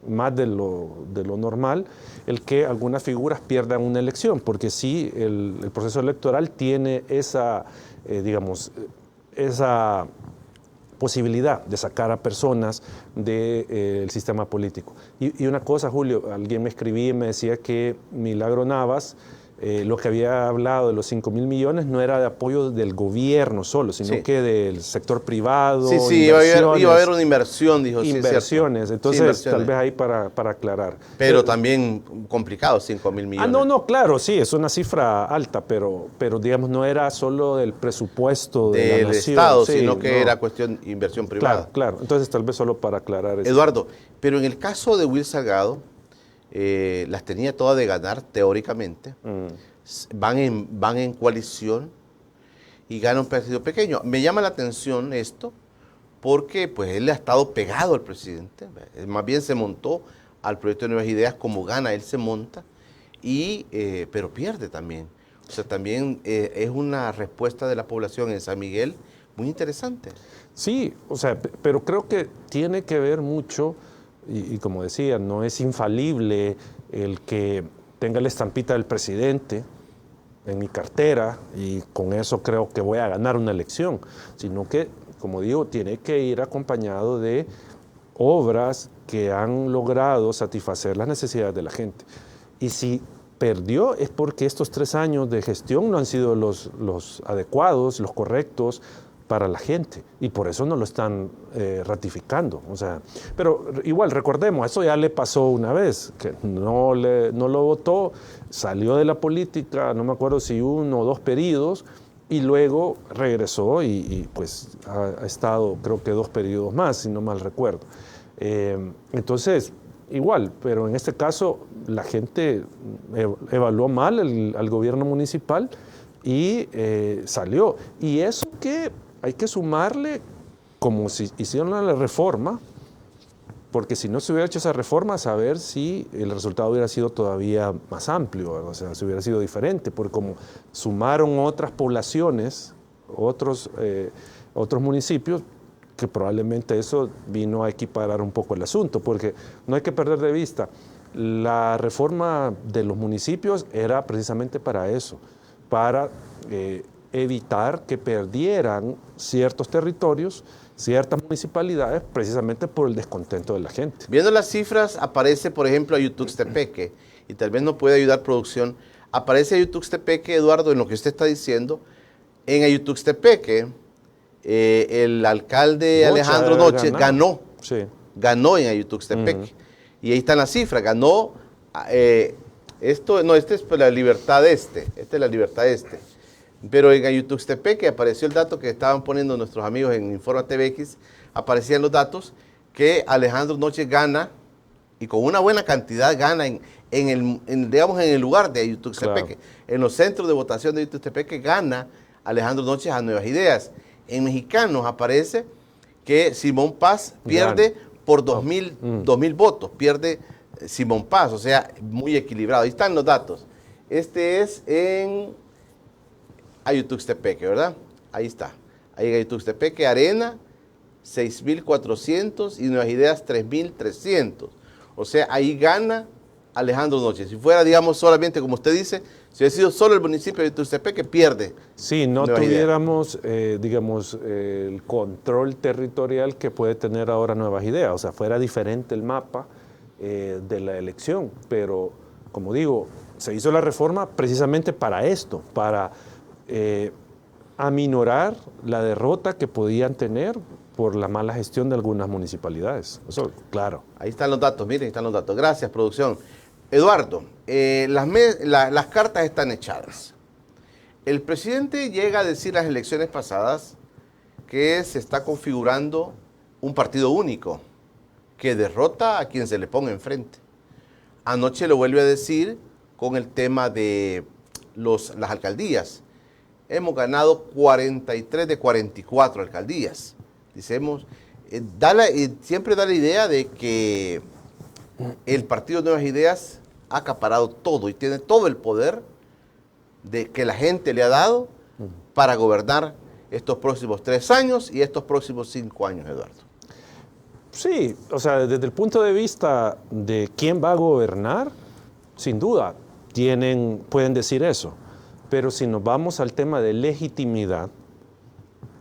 Speaker 2: más de lo normal el que algunas figuras pierdan una elección, porque sí, el proceso electoral tiene esa, digamos, esa posibilidad de sacar a personas del sistema político. Y una cosa, Julio, alguien me escribía y me decía que Milagro Navas, lo que había hablado de los 5.000 millones no era de apoyo del gobierno solo, sino que del sector privado.
Speaker 1: Sí, iba a haber una inversión, dijo.
Speaker 2: Inversiones,
Speaker 1: sí,
Speaker 2: entonces
Speaker 1: inversiones.
Speaker 2: Tal vez ahí para aclarar.
Speaker 1: Pero también complicado, 5.000 millones.
Speaker 2: No, claro, sí, es una cifra alta, pero digamos no era solo del presupuesto de la nación.
Speaker 1: Estado, sino que era cuestión de inversión privada.
Speaker 2: Claro, entonces tal vez solo para aclarar eso.
Speaker 1: Eduardo, pero en el caso de Will Salgado, las tenía todas de ganar teóricamente, van en coalición y gana un partido pequeño. Me llama la atención esto porque pues él ha estado pegado al presidente, más bien se montó al proyecto de Nuevas Ideas, como gana, él se monta, pero pierde también. O sea, también es una respuesta de la población en San Miguel muy interesante.
Speaker 2: Sí, o sea, pero creo que tiene que ver mucho. Y como decía, no es infalible el que tenga la estampita del presidente en mi cartera y con eso creo que voy a ganar una elección, sino que, como digo, tiene que ir acompañado de obras que han logrado satisfacer las necesidades de la gente. Y si perdió es porque estos 3 años de gestión no han sido los adecuados, los correctos para la gente, y por eso no lo están ratificando. O sea, pero igual, recordemos, eso ya le pasó una vez, que no lo votó, salió de la política, no me acuerdo si 1 o 2 periodos, y luego regresó y pues ha estado, creo que 2 periodos más, si no mal recuerdo. Entonces, igual, pero en este caso la gente evaluó mal al gobierno municipal y salió. Y eso que hay que sumarle, como si hicieron la reforma, porque si no se hubiera hecho esa reforma, saber si el resultado hubiera sido todavía más amplio, o sea, si hubiera sido diferente, porque como sumaron otras poblaciones, otros municipios, que probablemente eso vino a equiparar un poco el asunto, porque no hay que perder de vista, la reforma de los municipios era precisamente para eso, para evitar que perdieran ciertos territorios, ciertas municipalidades, precisamente por el descontento de la gente.
Speaker 1: Viendo las cifras, aparece, por ejemplo, Ayutuxtepeque, y tal vez nos puede ayudar producción, aparece Ayutuxtepeque, Eduardo, en lo que usted está diciendo. En Ayutuxtepeque, el alcalde Alejandro Noche ganó, ganó en Ayutuxtepeque, y ahí están las cifras, ganó, esta es la Libertad Este, esta es la Libertad Este. Pero en Ayutuxtepeque apareció el dato que estaban poniendo nuestros amigos en Informa TVX, aparecían los datos que Alejandro Noche gana, y con una buena cantidad gana en el lugar de Ayutuxtepeque. Claro. En los centros de votación de Ayutuxtepeque gana Alejandro Noche a Nuevas Ideas. En Mexicanos aparece que Simón Paz pierde por 2.000 votos, pierde Simón Paz, o sea, muy equilibrado. Ahí están los datos. Este es en Ayutuxtepeque, ¿verdad? Ahí está. Ahí en Ayutuxtepeque, Arena, 6.400 y Nuevas Ideas, 3.300. O sea, ahí gana Alejandro Noche. Si fuera, digamos, solamente, como usted dice, si hubiera sido solo el municipio de Ayutuxtepeque, pierde.
Speaker 2: Sí, no tuviéramos, digamos, el control territorial que puede tener ahora Nuevas Ideas. O sea, fuera diferente el mapa de la elección. Pero, como digo, se hizo la reforma precisamente para esto, para aminorar la derrota que podían tener por la mala gestión de algunas municipalidades. Eso, claro.
Speaker 1: Ahí están los datos, miren, ahí están los datos. Gracias, producción. Eduardo, las cartas están echadas. El presidente llega a decir las elecciones pasadas que se está configurando un partido único que derrota a quien se le ponga enfrente. Anoche lo vuelve a decir con el tema de las alcaldías. Hemos ganado 43 de 44 alcaldías. Decimos, siempre da la idea de que el Partido Nuevas Ideas ha acaparado todo y tiene todo el poder de que la gente le ha dado para gobernar estos próximos 3 años y estos próximos 5 años, Eduardo.
Speaker 2: Sí, o sea, desde el punto de vista de quién va a gobernar, sin duda, pueden decir eso. Pero si nos vamos al tema de legitimidad,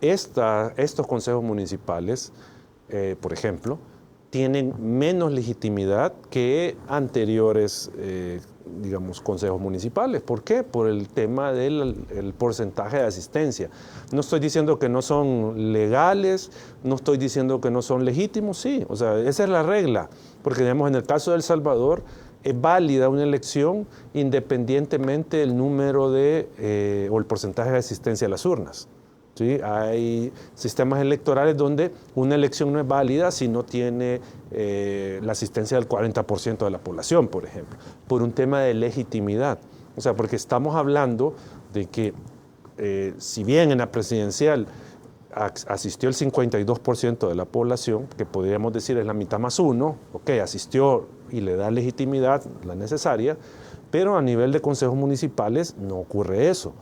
Speaker 2: estos consejos municipales, por ejemplo, tienen menos legitimidad que anteriores, digamos, consejos municipales. ¿Por qué? Por el tema del porcentaje de asistencia. No estoy diciendo que no son legales, no estoy diciendo que no son legítimos, sí, o sea, esa es la regla. Porque, digamos, en el caso de El Salvador, es válida una elección independientemente del número o el porcentaje de asistencia a las urnas. ¿Sí? Hay sistemas electorales donde una elección no es válida si no tiene la asistencia del 40% de la población, por ejemplo, por un tema de legitimidad. O sea, porque estamos hablando de que si bien en la presidencial asistió el 52% de la población, que podríamos decir es la mitad más uno, ok, asistió y le da legitimidad, la necesaria, pero a nivel de consejos municipales no ocurre eso.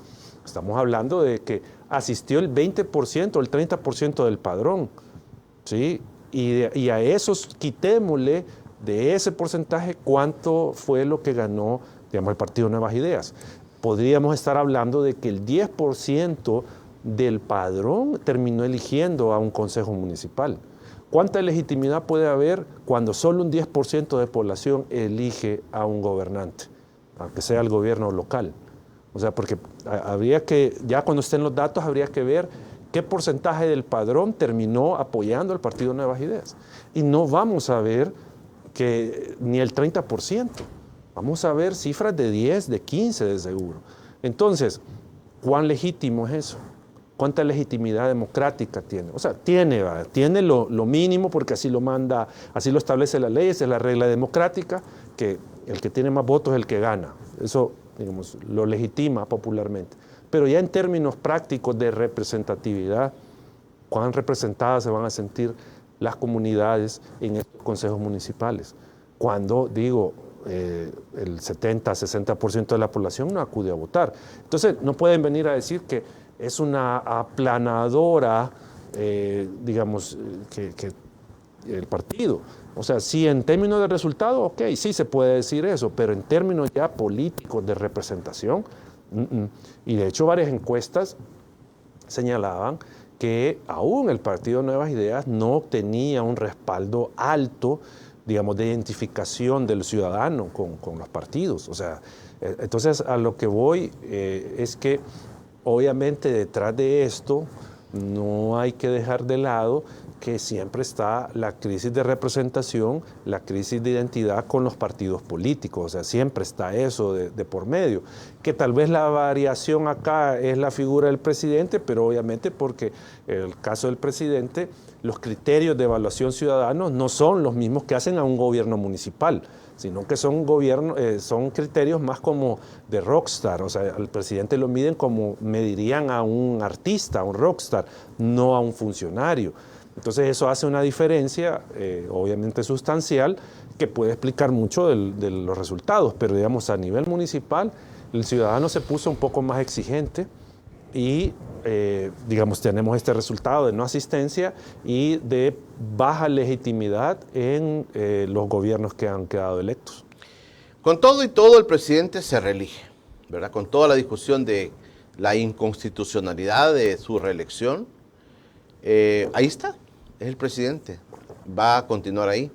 Speaker 2: Estamos hablando de que asistió el 20%, el 30% del padrón, ¿sí? Y a esos quitémosle de ese porcentaje cuánto fue lo que ganó, digamos, el Partido Nuevas Ideas. Podríamos estar hablando de que el 10% del padrón terminó eligiendo a un consejo municipal. ¿Cuánta legitimidad puede haber cuando solo un 10% de población elige a un gobernante, aunque sea el gobierno local? O sea, porque habría que, ya cuando estén los datos, habría que ver qué porcentaje del padrón terminó apoyando al Partido Nuevas Ideas. Y no vamos a ver que ni el 30%. Vamos a ver cifras de 10, de 15 de seguro. Entonces, ¿cuán legítimo es eso? ¿Cuánta legitimidad democrática tiene? O sea, tiene lo mínimo porque así lo manda, así lo establece la ley, esa es la regla democrática, que el que tiene más votos es el que gana. Eso, digamos, lo legitima popularmente. Pero ya en términos prácticos de representatividad, ¿cuán representadas se van a sentir las comunidades en estos consejos municipales? Cuando, digo, el 70-60% de la población no acude a votar. Entonces, no pueden venir a decir que es una aplanadora, digamos, que el partido. O sea, sí, en términos de resultado, ok, sí se puede decir eso, pero en términos ya políticos de representación, y de hecho varias encuestas señalaban que aún el Partido Nuevas Ideas no obtenía un respaldo alto, digamos, de identificación del ciudadano con los partidos. O sea, entonces a lo que voy es que obviamente detrás de esto no hay que dejar de lado que siempre está la crisis de representación, la crisis de identidad con los partidos políticos, o sea, siempre está eso de por medio. Que tal vez la variación acá es la figura del presidente, pero obviamente porque en el caso del presidente, los criterios de evaluación ciudadanos no son los mismos que hacen a un gobierno municipal, sino que son criterios más como de rockstar. O sea, al presidente lo miden como medirían a un artista, a un rockstar, no a un funcionario. Entonces eso hace una diferencia, obviamente sustancial, que puede explicar mucho de los resultados, pero digamos a nivel municipal el ciudadano se puso un poco más exigente y digamos tenemos este resultado de no asistencia y de baja legitimidad en los gobiernos que han quedado electos.
Speaker 1: Con todo y todo el presidente se reelige, ¿verdad? Con toda la discusión de la inconstitucionalidad de su reelección, ahí está, es el presidente, va a continuar ahí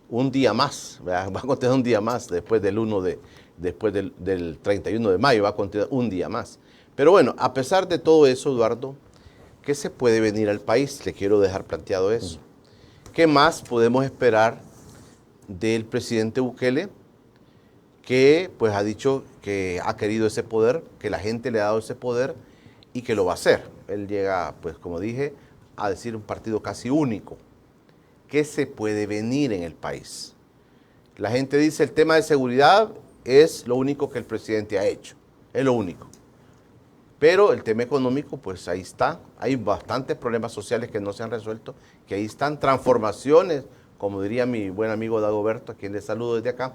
Speaker 1: un día más, ¿verdad? Va a continuar un día más después del 31 de mayo, va a continuar un día más. Pero bueno, a pesar de todo eso, Eduardo, ¿qué se puede venir al país? Le quiero dejar planteado eso. ¿Qué más podemos esperar del presidente Bukele? que pues ha dicho que ha querido ese poder, que la gente le ha dado ese poder y que lo va a hacer. Él llega, pues como dije, a decir un partido casi único. ¿Qué se puede venir en el país? La gente dice el tema de seguridad es lo único que el presidente ha hecho, es lo único. Pero el tema económico, pues ahí está. Hay bastantes problemas sociales que no se han resuelto, que ahí están transformaciones, como diría mi buen amigo Dagoberto, a quien le saludo desde acá.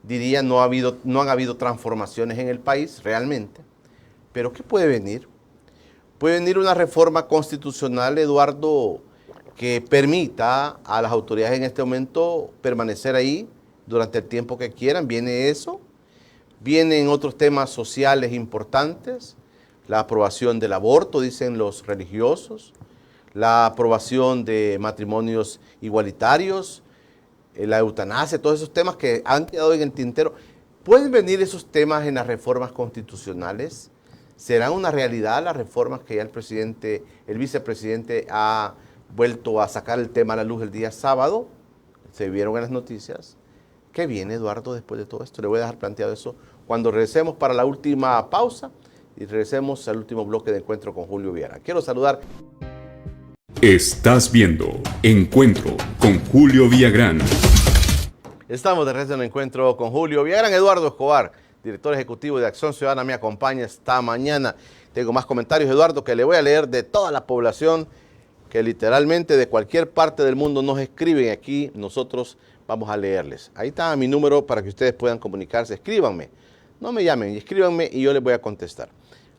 Speaker 1: Diría, no han habido transformaciones en el país realmente. Pero ¿qué puede venir? Puede venir una reforma constitucional, Eduardo, que permita a las autoridades en este momento permanecer ahí durante el tiempo que quieran. Viene eso. Vienen otros temas sociales importantes. La aprobación del aborto, dicen los religiosos. La aprobación de matrimonios igualitarios. La eutanasia, todos esos temas que han quedado en el tintero. ¿Pueden venir esos temas en las reformas constitucionales? ¿Serán una realidad las reformas que ya el vicepresidente ha vuelto a sacar el tema a la luz el día sábado? Se vieron en las noticias. ¿Qué viene, Eduardo, después de todo esto? Le voy a dejar planteado eso cuando regresemos para la última pausa y regresemos al último bloque de Encuentro con Julio Villagrán. Quiero saludar.
Speaker 3: Estás viendo Encuentro con Julio Villagrán.
Speaker 1: Estamos de regreso en Encuentro con Julio Villagrán. Eduardo Escobar, director ejecutivo de Acción Ciudadana, me acompaña esta mañana. Tengo más comentarios, Eduardo, que le voy a leer de toda la población que literalmente de cualquier parte del mundo nos escriben aquí. Nosotros vamos a leerles. Ahí está mi número para que ustedes puedan comunicarse. Escríbanme, no me llamen, escríbanme y yo les voy a contestar.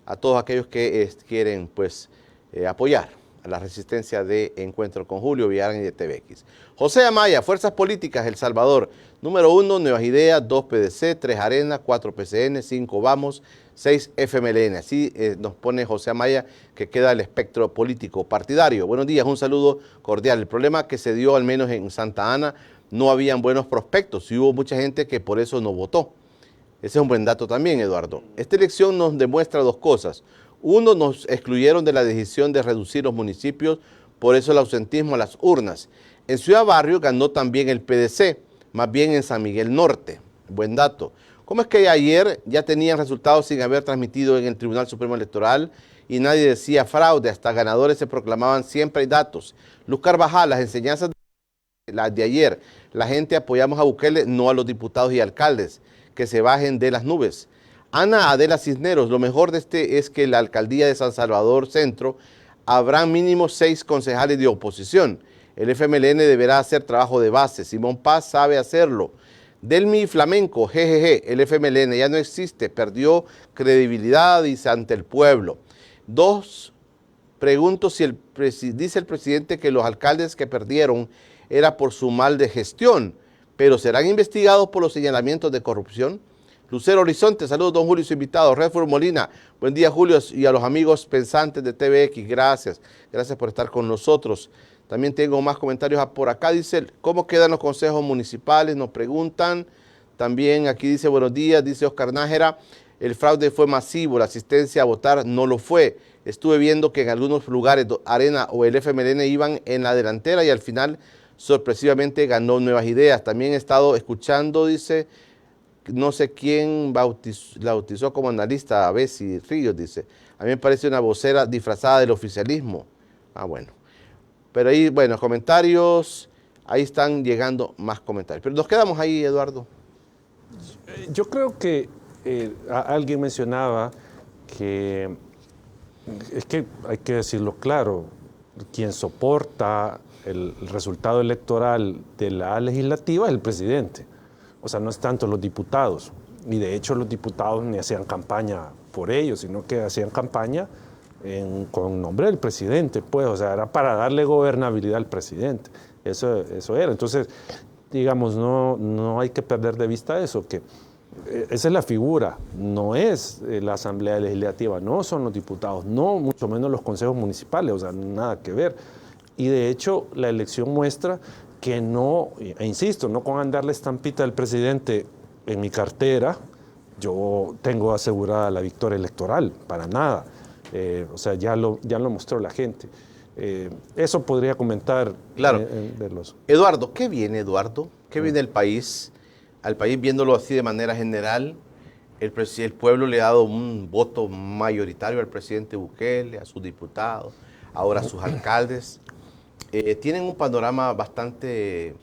Speaker 1: A todos aquellos que quieren pues apoyar a la resistencia de Encuentro con Julio Villagrán y de TVX. José Amaya, Fuerzas Políticas, El Salvador. Número 1, Nuevas Ideas, 2 PDC, 3 Arena, 4 PCN, 5 Vamos, 6 FMLN. Así nos pone José Amaya, que queda el espectro político partidario. Buenos días, un saludo cordial. El problema que se dio, al menos en Santa Ana, no habían buenos prospectos y hubo mucha gente que por eso no votó. Ese es un buen dato también, Eduardo. Esta elección nos demuestra dos cosas. Uno, nos excluyeron de la decisión de reducir los municipios, por eso el ausentismo a las urnas. En Ciudad Barrio ganó también el PDC, más bien en San Miguel Norte. Buen dato. ¿Cómo es que ayer ya tenían resultados sin haber transmitido en el Tribunal Supremo Electoral y nadie decía fraude? Hasta ganadores se proclamaban, siempre hay datos. Luz Carvajal, las enseñanzas las de ayer. La gente apoyamos a Bukele, no a los diputados y alcaldes, que se bajen de las nubes. Ana Adela Cisneros, lo mejor de este es que la alcaldía de San Salvador Centro habrá mínimo 6 concejales de oposición. El FMLN deberá hacer trabajo de base. Simón Paz sabe hacerlo. Delmi Flamenco, jejeje, el FMLN ya no existe, perdió credibilidad, dice, ante el pueblo. 2, pregunto si dice el presidente que los alcaldes que perdieron era por su mal de gestión, pero ¿serán investigados por los señalamientos de corrupción? Lucero Horizonte, saludos don Julio y su invitado. Redford Molina, buen día Julio y a los amigos pensantes de TVX, gracias por estar con nosotros. También tengo más comentarios por acá, dice, ¿cómo quedan los consejos municipales? Nos preguntan. También aquí dice, buenos días, dice Oscar Nájera, el fraude fue masivo, la asistencia a votar no lo fue. Estuve viendo que en algunos lugares Arena o el FMLN iban en la delantera y al final sorpresivamente ganó Nuevas Ideas. También he estado escuchando, dice, no sé quién la bautizó como analista, a Bessie Ríos, dice. A mí me parece una vocera disfrazada del oficialismo. Ah, bueno. Pero ahí, bueno, comentarios, ahí están llegando más comentarios. Pero nos quedamos ahí, Eduardo.
Speaker 2: Yo creo que alguien mencionaba que, es que hay que decirlo claro, quien soporta el resultado electoral de la legislativa es el presidente. O sea, no es tanto los diputados. Y de hecho los diputados ni hacían campaña por ellos, sino que hacían campaña con nombre del presidente, pues, o sea, era para darle gobernabilidad al presidente. Eso era. Entonces, digamos, no hay que perder de vista eso, que esa es la figura, no es la Asamblea Legislativa, no son los diputados, no mucho menos los consejos municipales, o sea, nada que ver. Y de hecho, la elección muestra que no, e insisto, no con andar la estampita del presidente en mi cartera, yo tengo asegurada la victoria electoral, para nada. O sea, ya lo mostró la gente. Eso podría comentar.
Speaker 1: Claro. Eduardo, ¿qué viene, Eduardo? ¿Qué viene el país? al país, viéndolo así de manera general, el pueblo le ha dado un voto mayoritario al presidente Bukele, a sus diputados, ahora a sus alcaldes. Tienen un panorama bastante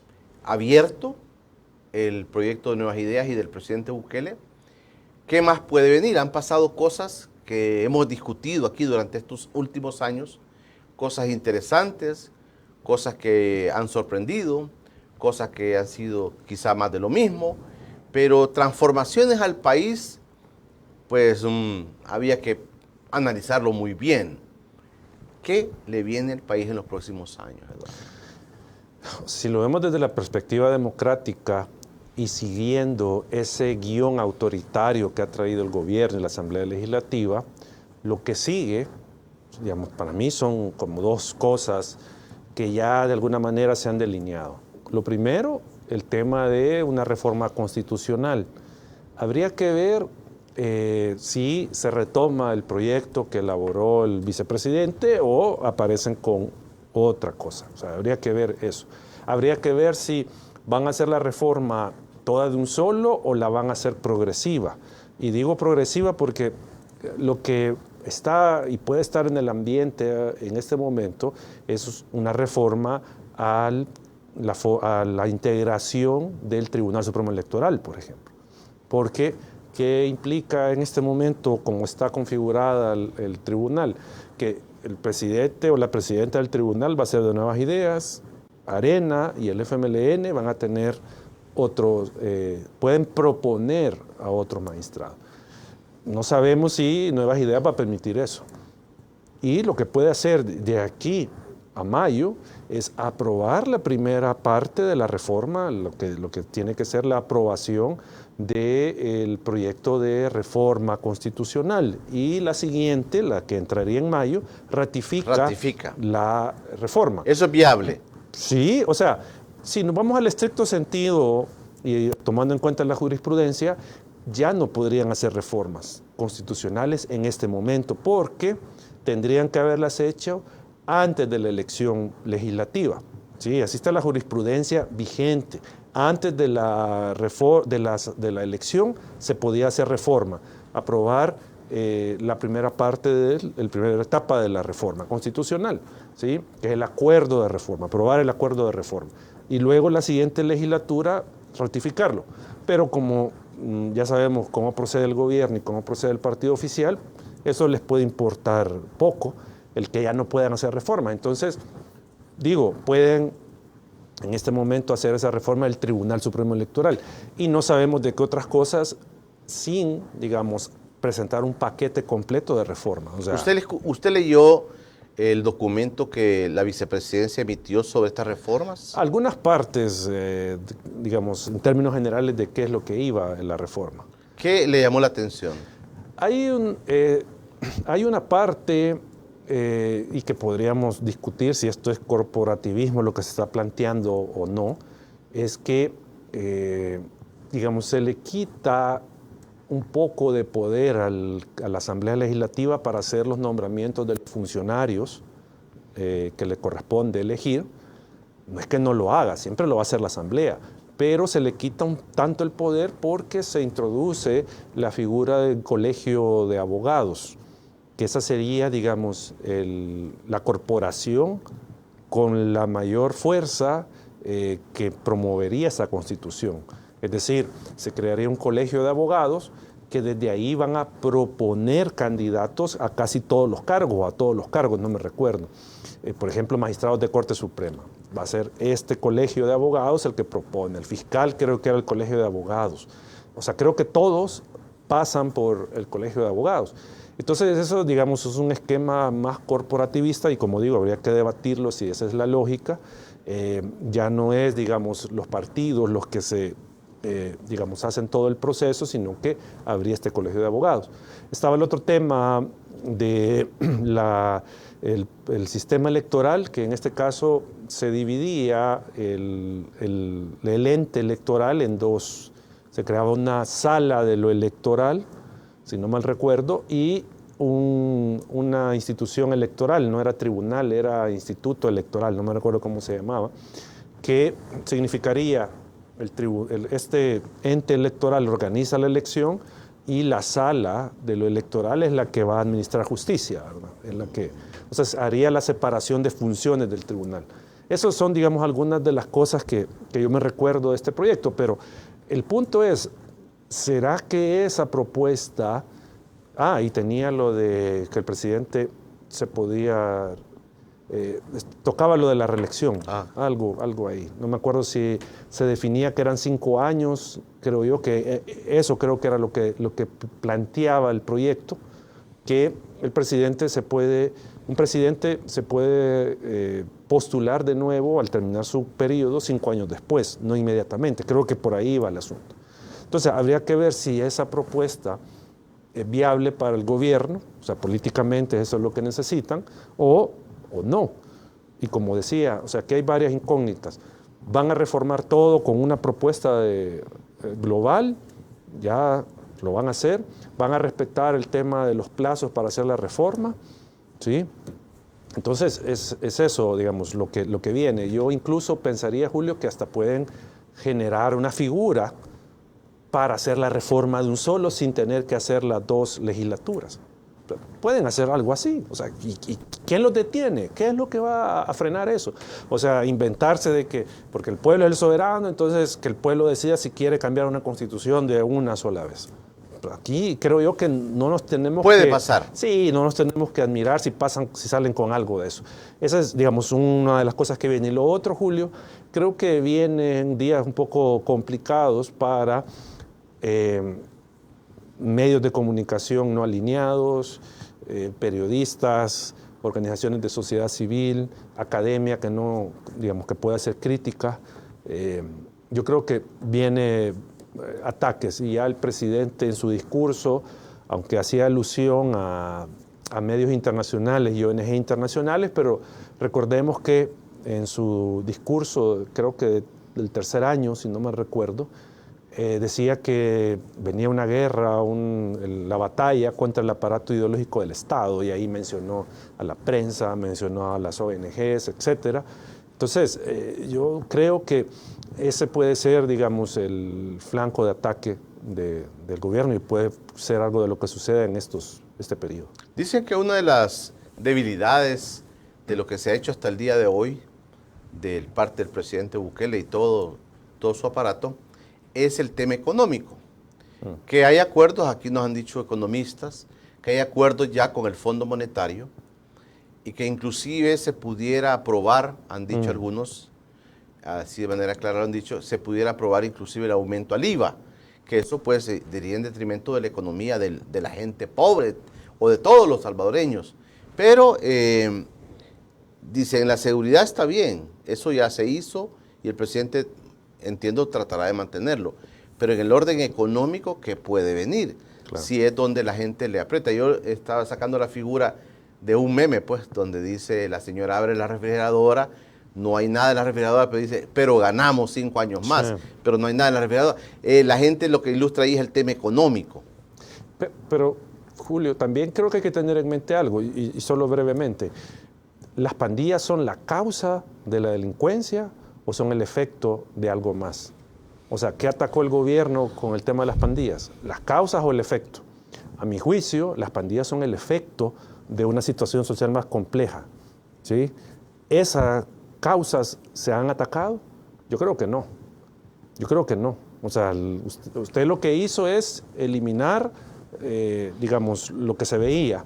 Speaker 1: abierto, el proyecto de Nuevas Ideas y del presidente Bukele. ¿Qué más puede venir? Han pasado cosas que hemos discutido aquí durante estos últimos años, cosas interesantes, cosas que han sorprendido, cosas que han sido quizá más de lo mismo, pero transformaciones al país, pues había que analizarlo muy bien. ¿Qué le viene al país en los próximos años, Eduardo?
Speaker 2: Si lo vemos desde la perspectiva democrática y siguiendo ese guión autoritario que ha traído el gobierno y la Asamblea Legislativa, lo que sigue, digamos, para mí son como dos cosas que ya de alguna manera se han delineado. Lo primero, el tema de una reforma constitucional. Habría que ver si se retoma el proyecto que elaboró el vicepresidente o aparecen con otra cosa. O sea, habría que ver eso. Habría que ver si van a hacer la reforma toda de un solo o la van a hacer progresiva. Y digo progresiva porque lo que está y puede estar en el ambiente en este momento es una reforma a la integración del Tribunal Supremo Electoral, por ejemplo. Porque, ¿qué implica en este momento, cómo está configurada el tribunal? Que el presidente o la presidenta del tribunal va a ser de Nuevas Ideas, Arena y el FMLN van a tener otros, pueden proponer a otro magistrado. No sabemos si Nuevas Ideas va a permitir eso. Y lo que puede hacer de aquí a mayo es aprobar la primera parte de la reforma, lo que tiene que ser la aprobación del proyecto de reforma constitucional. Y la siguiente, la que entraría en mayo, ratifica la reforma.
Speaker 1: ¿Eso es viable?
Speaker 2: Sí, o sea, si nos vamos al estricto sentido y tomando en cuenta la jurisprudencia, ya no podrían hacer reformas constitucionales en este momento porque tendrían que haberlas hecho antes de la elección legislativa. Sí, así está la jurisprudencia vigente. Antes de la elección se podía hacer reforma, aprobar la primera parte la primera etapa de la reforma constitucional, ¿sí? Que es el acuerdo de reforma, aprobar el acuerdo de reforma. Y luego la siguiente legislatura ratificarlo. Pero como ya sabemos cómo procede el gobierno y cómo procede el partido oficial, eso les puede importar poco, el que ya no puedan hacer reforma. Entonces, digo, pueden en este momento hacer esa reforma del Tribunal Supremo Electoral y no sabemos de qué otras cosas sin, digamos, presentar un paquete completo de reforma. O sea,
Speaker 1: ¿Usted leyó el documento que la vicepresidencia emitió sobre estas reformas?
Speaker 2: Algunas partes, digamos, en términos generales de qué es lo que iba en la reforma.
Speaker 1: ¿Qué le llamó la atención?
Speaker 2: Hay una parte, y que podríamos discutir si esto es corporativismo, lo que se está planteando o no, es que, digamos, se le quita un poco de poder a la Asamblea Legislativa para hacer los nombramientos de los funcionarios que le corresponde elegir. No es que no lo haga, siempre lo va a hacer la Asamblea, pero se le quita un tanto el poder porque se introduce la figura del colegio de abogados, que esa sería, digamos, la corporación con la mayor fuerza que promovería esa constitución. Es decir, se crearía un colegio de abogados que desde ahí van a proponer candidatos a casi todos los cargos, o a todos los cargos, no me recuerdo. Por ejemplo, magistrados de Corte Suprema. Va a ser este colegio de abogados el que propone. El fiscal creo que era el colegio de abogados. O sea, creo que todos pasan por el colegio de abogados. Entonces eso, digamos, es un esquema más corporativista y como digo, habría que debatirlo si esa es la lógica. Ya no es, digamos, los partidos los que digamos, hacen todo el proceso, sino que habría este colegio de abogados. Estaba el otro tema de el sistema electoral, que en este caso se dividía el ente electoral en dos. Se creaba una sala de lo electoral, si no mal recuerdo, y una institución electoral, no era tribunal, era instituto electoral, no me recuerdo cómo se llamaba, que significaría este ente electoral organiza la elección y la sala de lo electoral es la que va a administrar justicia, ¿verdad? Es la que, o sea, haría la separación de funciones del tribunal. Esas son, digamos, algunas de las cosas que yo me recuerdo de este proyecto, pero el punto es, ¿será que esa propuesta... y tenía lo de que el presidente se podía... tocaba lo de la reelección, algo ahí. No me acuerdo si se definía que eran 5 años, creo yo que eso creo que era lo que planteaba el proyecto, que un presidente se puede postular de nuevo al terminar su periodo 5 años después, no inmediatamente. Creo que por ahí va el asunto. Entonces habría que ver si esa propuesta es viable para el gobierno, o sea, políticamente eso es lo que necesitan, o no. Y como decía, o sea, que hay varias incógnitas. Van a reformar todo con una propuesta global, ya lo van a hacer. Van a respetar el tema de los plazos para hacer la reforma, ¿sí? Entonces, es eso, digamos, lo que viene. Yo incluso pensaría, Julio, que hasta pueden generar una figura para hacer la reforma de un solo sin tener que hacer las 2 legislaturas. Pueden hacer algo así. O sea, ¿y quién los detiene? ¿Qué es lo que va a frenar eso? O sea, inventarse de que, porque el pueblo es el soberano, entonces que el pueblo decida si quiere cambiar una constitución de una sola vez. Pero aquí creo yo que no nos tenemos
Speaker 1: Puede pasar.
Speaker 2: Sí, no nos tenemos que admirar si salen con algo de eso. Esa es, digamos, una de las cosas que viene. Y lo otro, Julio, creo que vienen días un poco complicados para medios de comunicación no alineados, periodistas, organizaciones de sociedad civil, academia que no, digamos, que pueda hacer crítica. Yo creo que viene ataques y ya el presidente en su discurso, aunque hacía alusión a medios internacionales y ONG internacionales, pero recordemos que en su discurso, creo que del 3er año, si no me recuerdo, decía que venía una guerra, la batalla contra el aparato ideológico del Estado, y ahí mencionó a la prensa, mencionó a las ONGs, etcétera. Entonces, yo creo que ese puede ser, digamos, el flanco de ataque del gobierno y puede ser algo de lo que sucede en este periodo.
Speaker 1: Dicen que una de las debilidades de lo que se ha hecho hasta el día de hoy, de parte del presidente Bukele y todo su aparato, es el tema económico. Que hay acuerdos, aquí nos han dicho economistas, que hay acuerdos ya con el Fondo Monetario y que inclusive se pudiera aprobar, han dicho algunos, así de manera clara lo han dicho, se pudiera aprobar inclusive el aumento al IVA, que eso pues iría en detrimento de la economía de la gente pobre o de todos los salvadoreños. Pero dicen, la seguridad está bien, eso ya se hizo y el presidente, entiendo, tratará de mantenerlo. Pero en el orden económico, ¿qué puede venir? Claro. Si es donde la gente le aprieta. Yo estaba sacando la figura de un meme, pues, donde dice, la señora abre la refrigeradora, no hay nada en la refrigeradora, pero dice, pero ganamos 5 años más, sí. Pero no hay nada en la refrigeradora. La gente lo que ilustra ahí es el tema económico.
Speaker 2: Pero Julio, también creo que hay que tener en mente algo, y solo brevemente. ¿Las pandillas son la causa de la delincuencia o son el efecto de algo más? O sea, ¿qué atacó el gobierno con el tema de las pandillas? ¿Las causas o el efecto? A mi juicio, las pandillas son el efecto de una situación social más compleja, ¿sí? ¿Esas causas se han atacado? Yo creo que no. Yo creo que no. O sea, usted lo que hizo es eliminar, digamos, lo que se veía,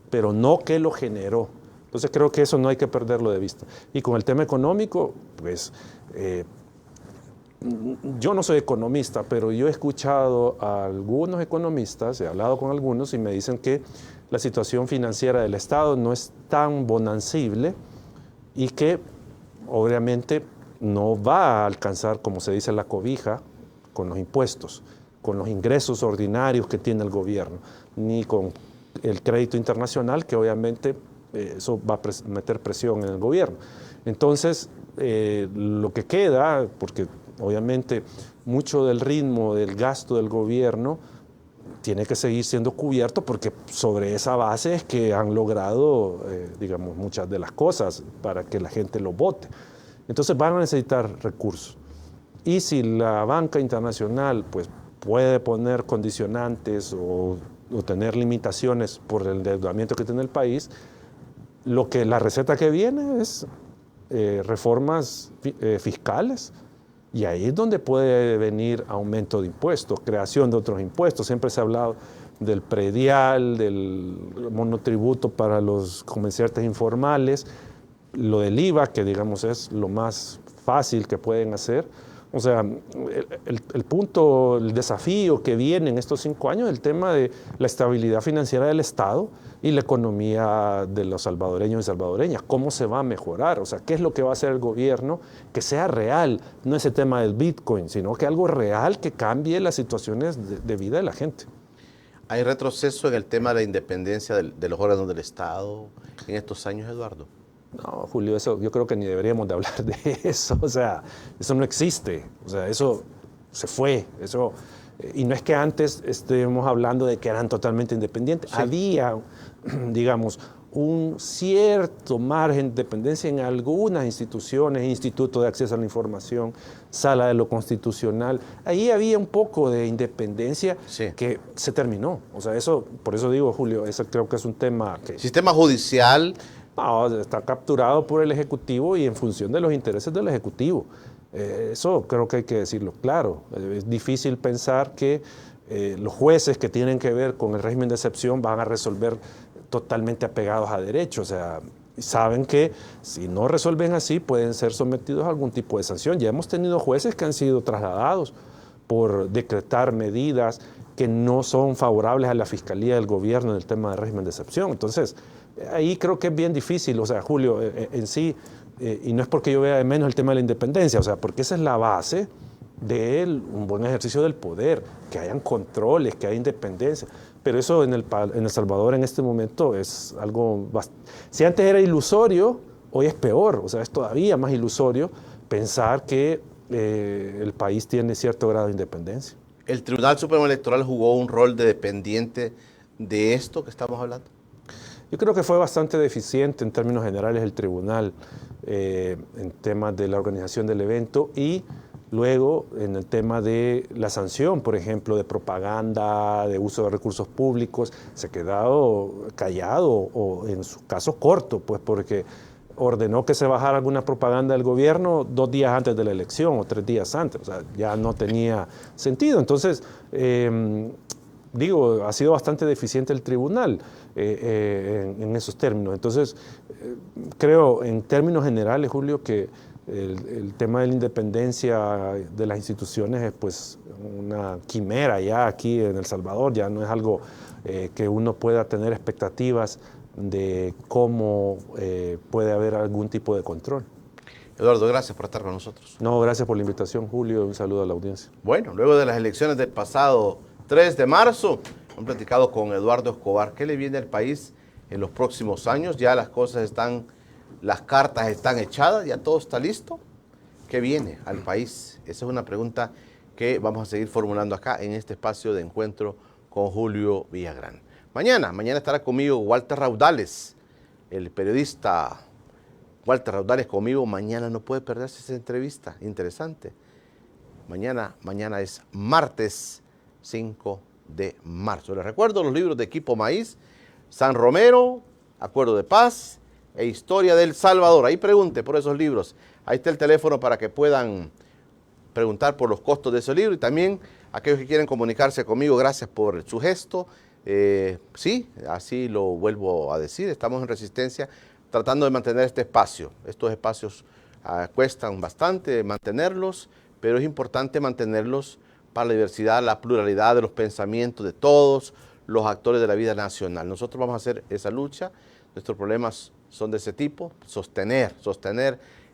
Speaker 2: pero no que lo generó. Entonces creo que eso no hay que perderlo de vista. Y con el tema económico, pues, yo no soy economista, pero yo he escuchado a algunos economistas, he hablado con algunos y me dicen que la situación financiera del Estado no es tan bonancible y que obviamente no va a alcanzar, como se dice, la cobija con los impuestos, con los ingresos ordinarios que tiene el gobierno, ni con el crédito internacional, que obviamente eso va a meter presión en el gobierno. Entonces, lo que queda, porque obviamente mucho del ritmo del gasto del gobierno tiene que seguir siendo cubierto, porque sobre esa base es que han logrado, digamos, muchas de las cosas para que la gente lo vote. Entonces van a necesitar recursos. Y si la banca internacional pues, puede poner condicionantes o tener limitaciones por el endeudamiento que tiene el país, la receta que viene es reformas fiscales, y ahí es donde puede venir aumento de impuestos, creación de otros impuestos. Siempre se ha hablado del predial, del monotributo para los comerciantes informales, lo del IVA, que digamos es lo más fácil que pueden hacer. O sea, el punto, el desafío que viene en estos 5 años es el tema de la estabilidad financiera del Estado y la economía de los salvadoreños y salvadoreñas. ¿Cómo se va a mejorar? O sea, ¿qué es lo que va a hacer el gobierno que sea real? No ese tema del Bitcoin, sino que algo real que cambie las situaciones de vida de la gente.
Speaker 1: ¿Hay retroceso en el tema de la independencia de los órganos del Estado en estos años, Eduardo?
Speaker 2: No, Julio, eso yo creo que ni deberíamos de hablar de eso. O sea, eso no existe. O sea, eso se fue. Eso, y no es que antes estemos hablando de que eran totalmente independientes. Sí. Había, digamos, un cierto margen de dependencia en algunas instituciones, Instituto de Acceso a la Información, Sala de lo Constitucional. Ahí había un poco de independencia que se terminó. O sea, eso, por eso digo, Julio, eso creo que es un tema que...
Speaker 1: Sistema judicial...
Speaker 2: No, está capturado por el Ejecutivo y en función de los intereses del Ejecutivo. Eso creo que hay que decirlo claro. Es difícil pensar que los jueces que tienen que ver con el régimen de excepción van a resolver totalmente apegados a derecho. O sea, saben que si no resuelven así pueden ser sometidos a algún tipo de sanción. Ya hemos tenido jueces que han sido trasladados por decretar medidas que no son favorables a la Fiscalía del Gobierno en el tema del régimen de excepción. Entonces, ahí creo que es bien difícil, o sea, Julio, en sí, y no es porque yo vea de menos el tema de la independencia, o sea, porque esa es la base de un buen ejercicio del poder, que hayan controles, que haya independencia, pero eso en El Salvador en este momento es algo, si antes era ilusorio, hoy es peor, o sea, es todavía más ilusorio pensar que el país tiene cierto grado de independencia.
Speaker 1: ¿El Tribunal Supremo Electoral jugó un rol de dependiente de esto que estamos hablando?
Speaker 2: Yo creo que fue bastante deficiente en términos generales el tribunal en temas de la organización del evento y luego en el tema de la sanción, por ejemplo, de propaganda, de uso de recursos públicos. Se ha quedado callado o en su caso corto, pues porque ordenó que se bajara alguna propaganda del gobierno 2 días antes de la elección o 3 días antes. O sea, ya no tenía sentido. Entonces, digo, ha sido bastante deficiente el tribunal en esos términos. Entonces, creo en términos generales, Julio, que el tema de la independencia de las instituciones es pues una quimera ya aquí en El Salvador, ya no es algo que uno pueda tener expectativas de cómo puede haber algún tipo de control.
Speaker 1: Eduardo, gracias por estar con nosotros.
Speaker 2: No, gracias por la invitación, Julio, un saludo a la audiencia.
Speaker 1: Bueno, luego de las elecciones del pasado 3 de marzo, hemos platicado con Eduardo Escobar. ¿Qué le viene al país en los próximos años? Ya las cosas están, las cartas están echadas, ya todo está listo. ¿Qué viene al país? Esa es una pregunta que vamos a seguir formulando acá en este espacio de encuentro con Julio Villagrán. Mañana estará conmigo Walter Raudales, el periodista Walter Raudales conmigo. Mañana no puede perderse esa entrevista, interesante. Mañana es martes 5 de marzo. Les recuerdo los libros de Equipo Maíz, San Romero, Acuerdo de Paz e Historia del Salvador. Ahí pregunte por esos libros. Ahí está el teléfono para que puedan preguntar por los costos de ese libro y también aquellos que quieren comunicarse conmigo, gracias por su gesto. Sí, así lo vuelvo a decir, estamos en Resistencia tratando de mantener este espacio. Estos espacios cuestan bastante mantenerlos, pero es importante mantenerlos para la diversidad, la pluralidad de los pensamientos de todos los actores de la vida nacional. Nosotros vamos a hacer esa lucha, nuestros problemas son de ese tipo, sostener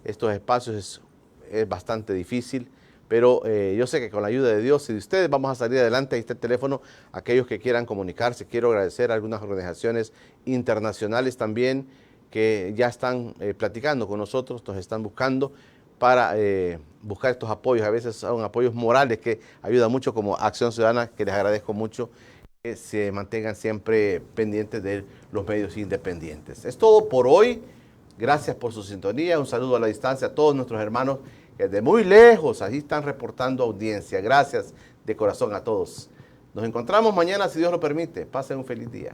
Speaker 1: estos espacios es bastante difícil, pero yo sé que con la ayuda de Dios y de ustedes vamos a salir adelante. Ahí está el teléfono, aquellos que quieran comunicarse. Quiero agradecer a algunas organizaciones internacionales también que ya están platicando con nosotros, nos están buscando para buscar estos apoyos. A veces son apoyos morales que ayudan mucho, como Acción Ciudadana, que les agradezco mucho, que se mantengan siempre pendientes de los medios independientes. Es todo por hoy. Gracias por su sintonía. Un saludo a la distancia a todos nuestros hermanos desde muy lejos, ahí están reportando audiencia. Gracias de corazón a todos. Nos encontramos mañana, si Dios lo permite. Pasen un feliz día.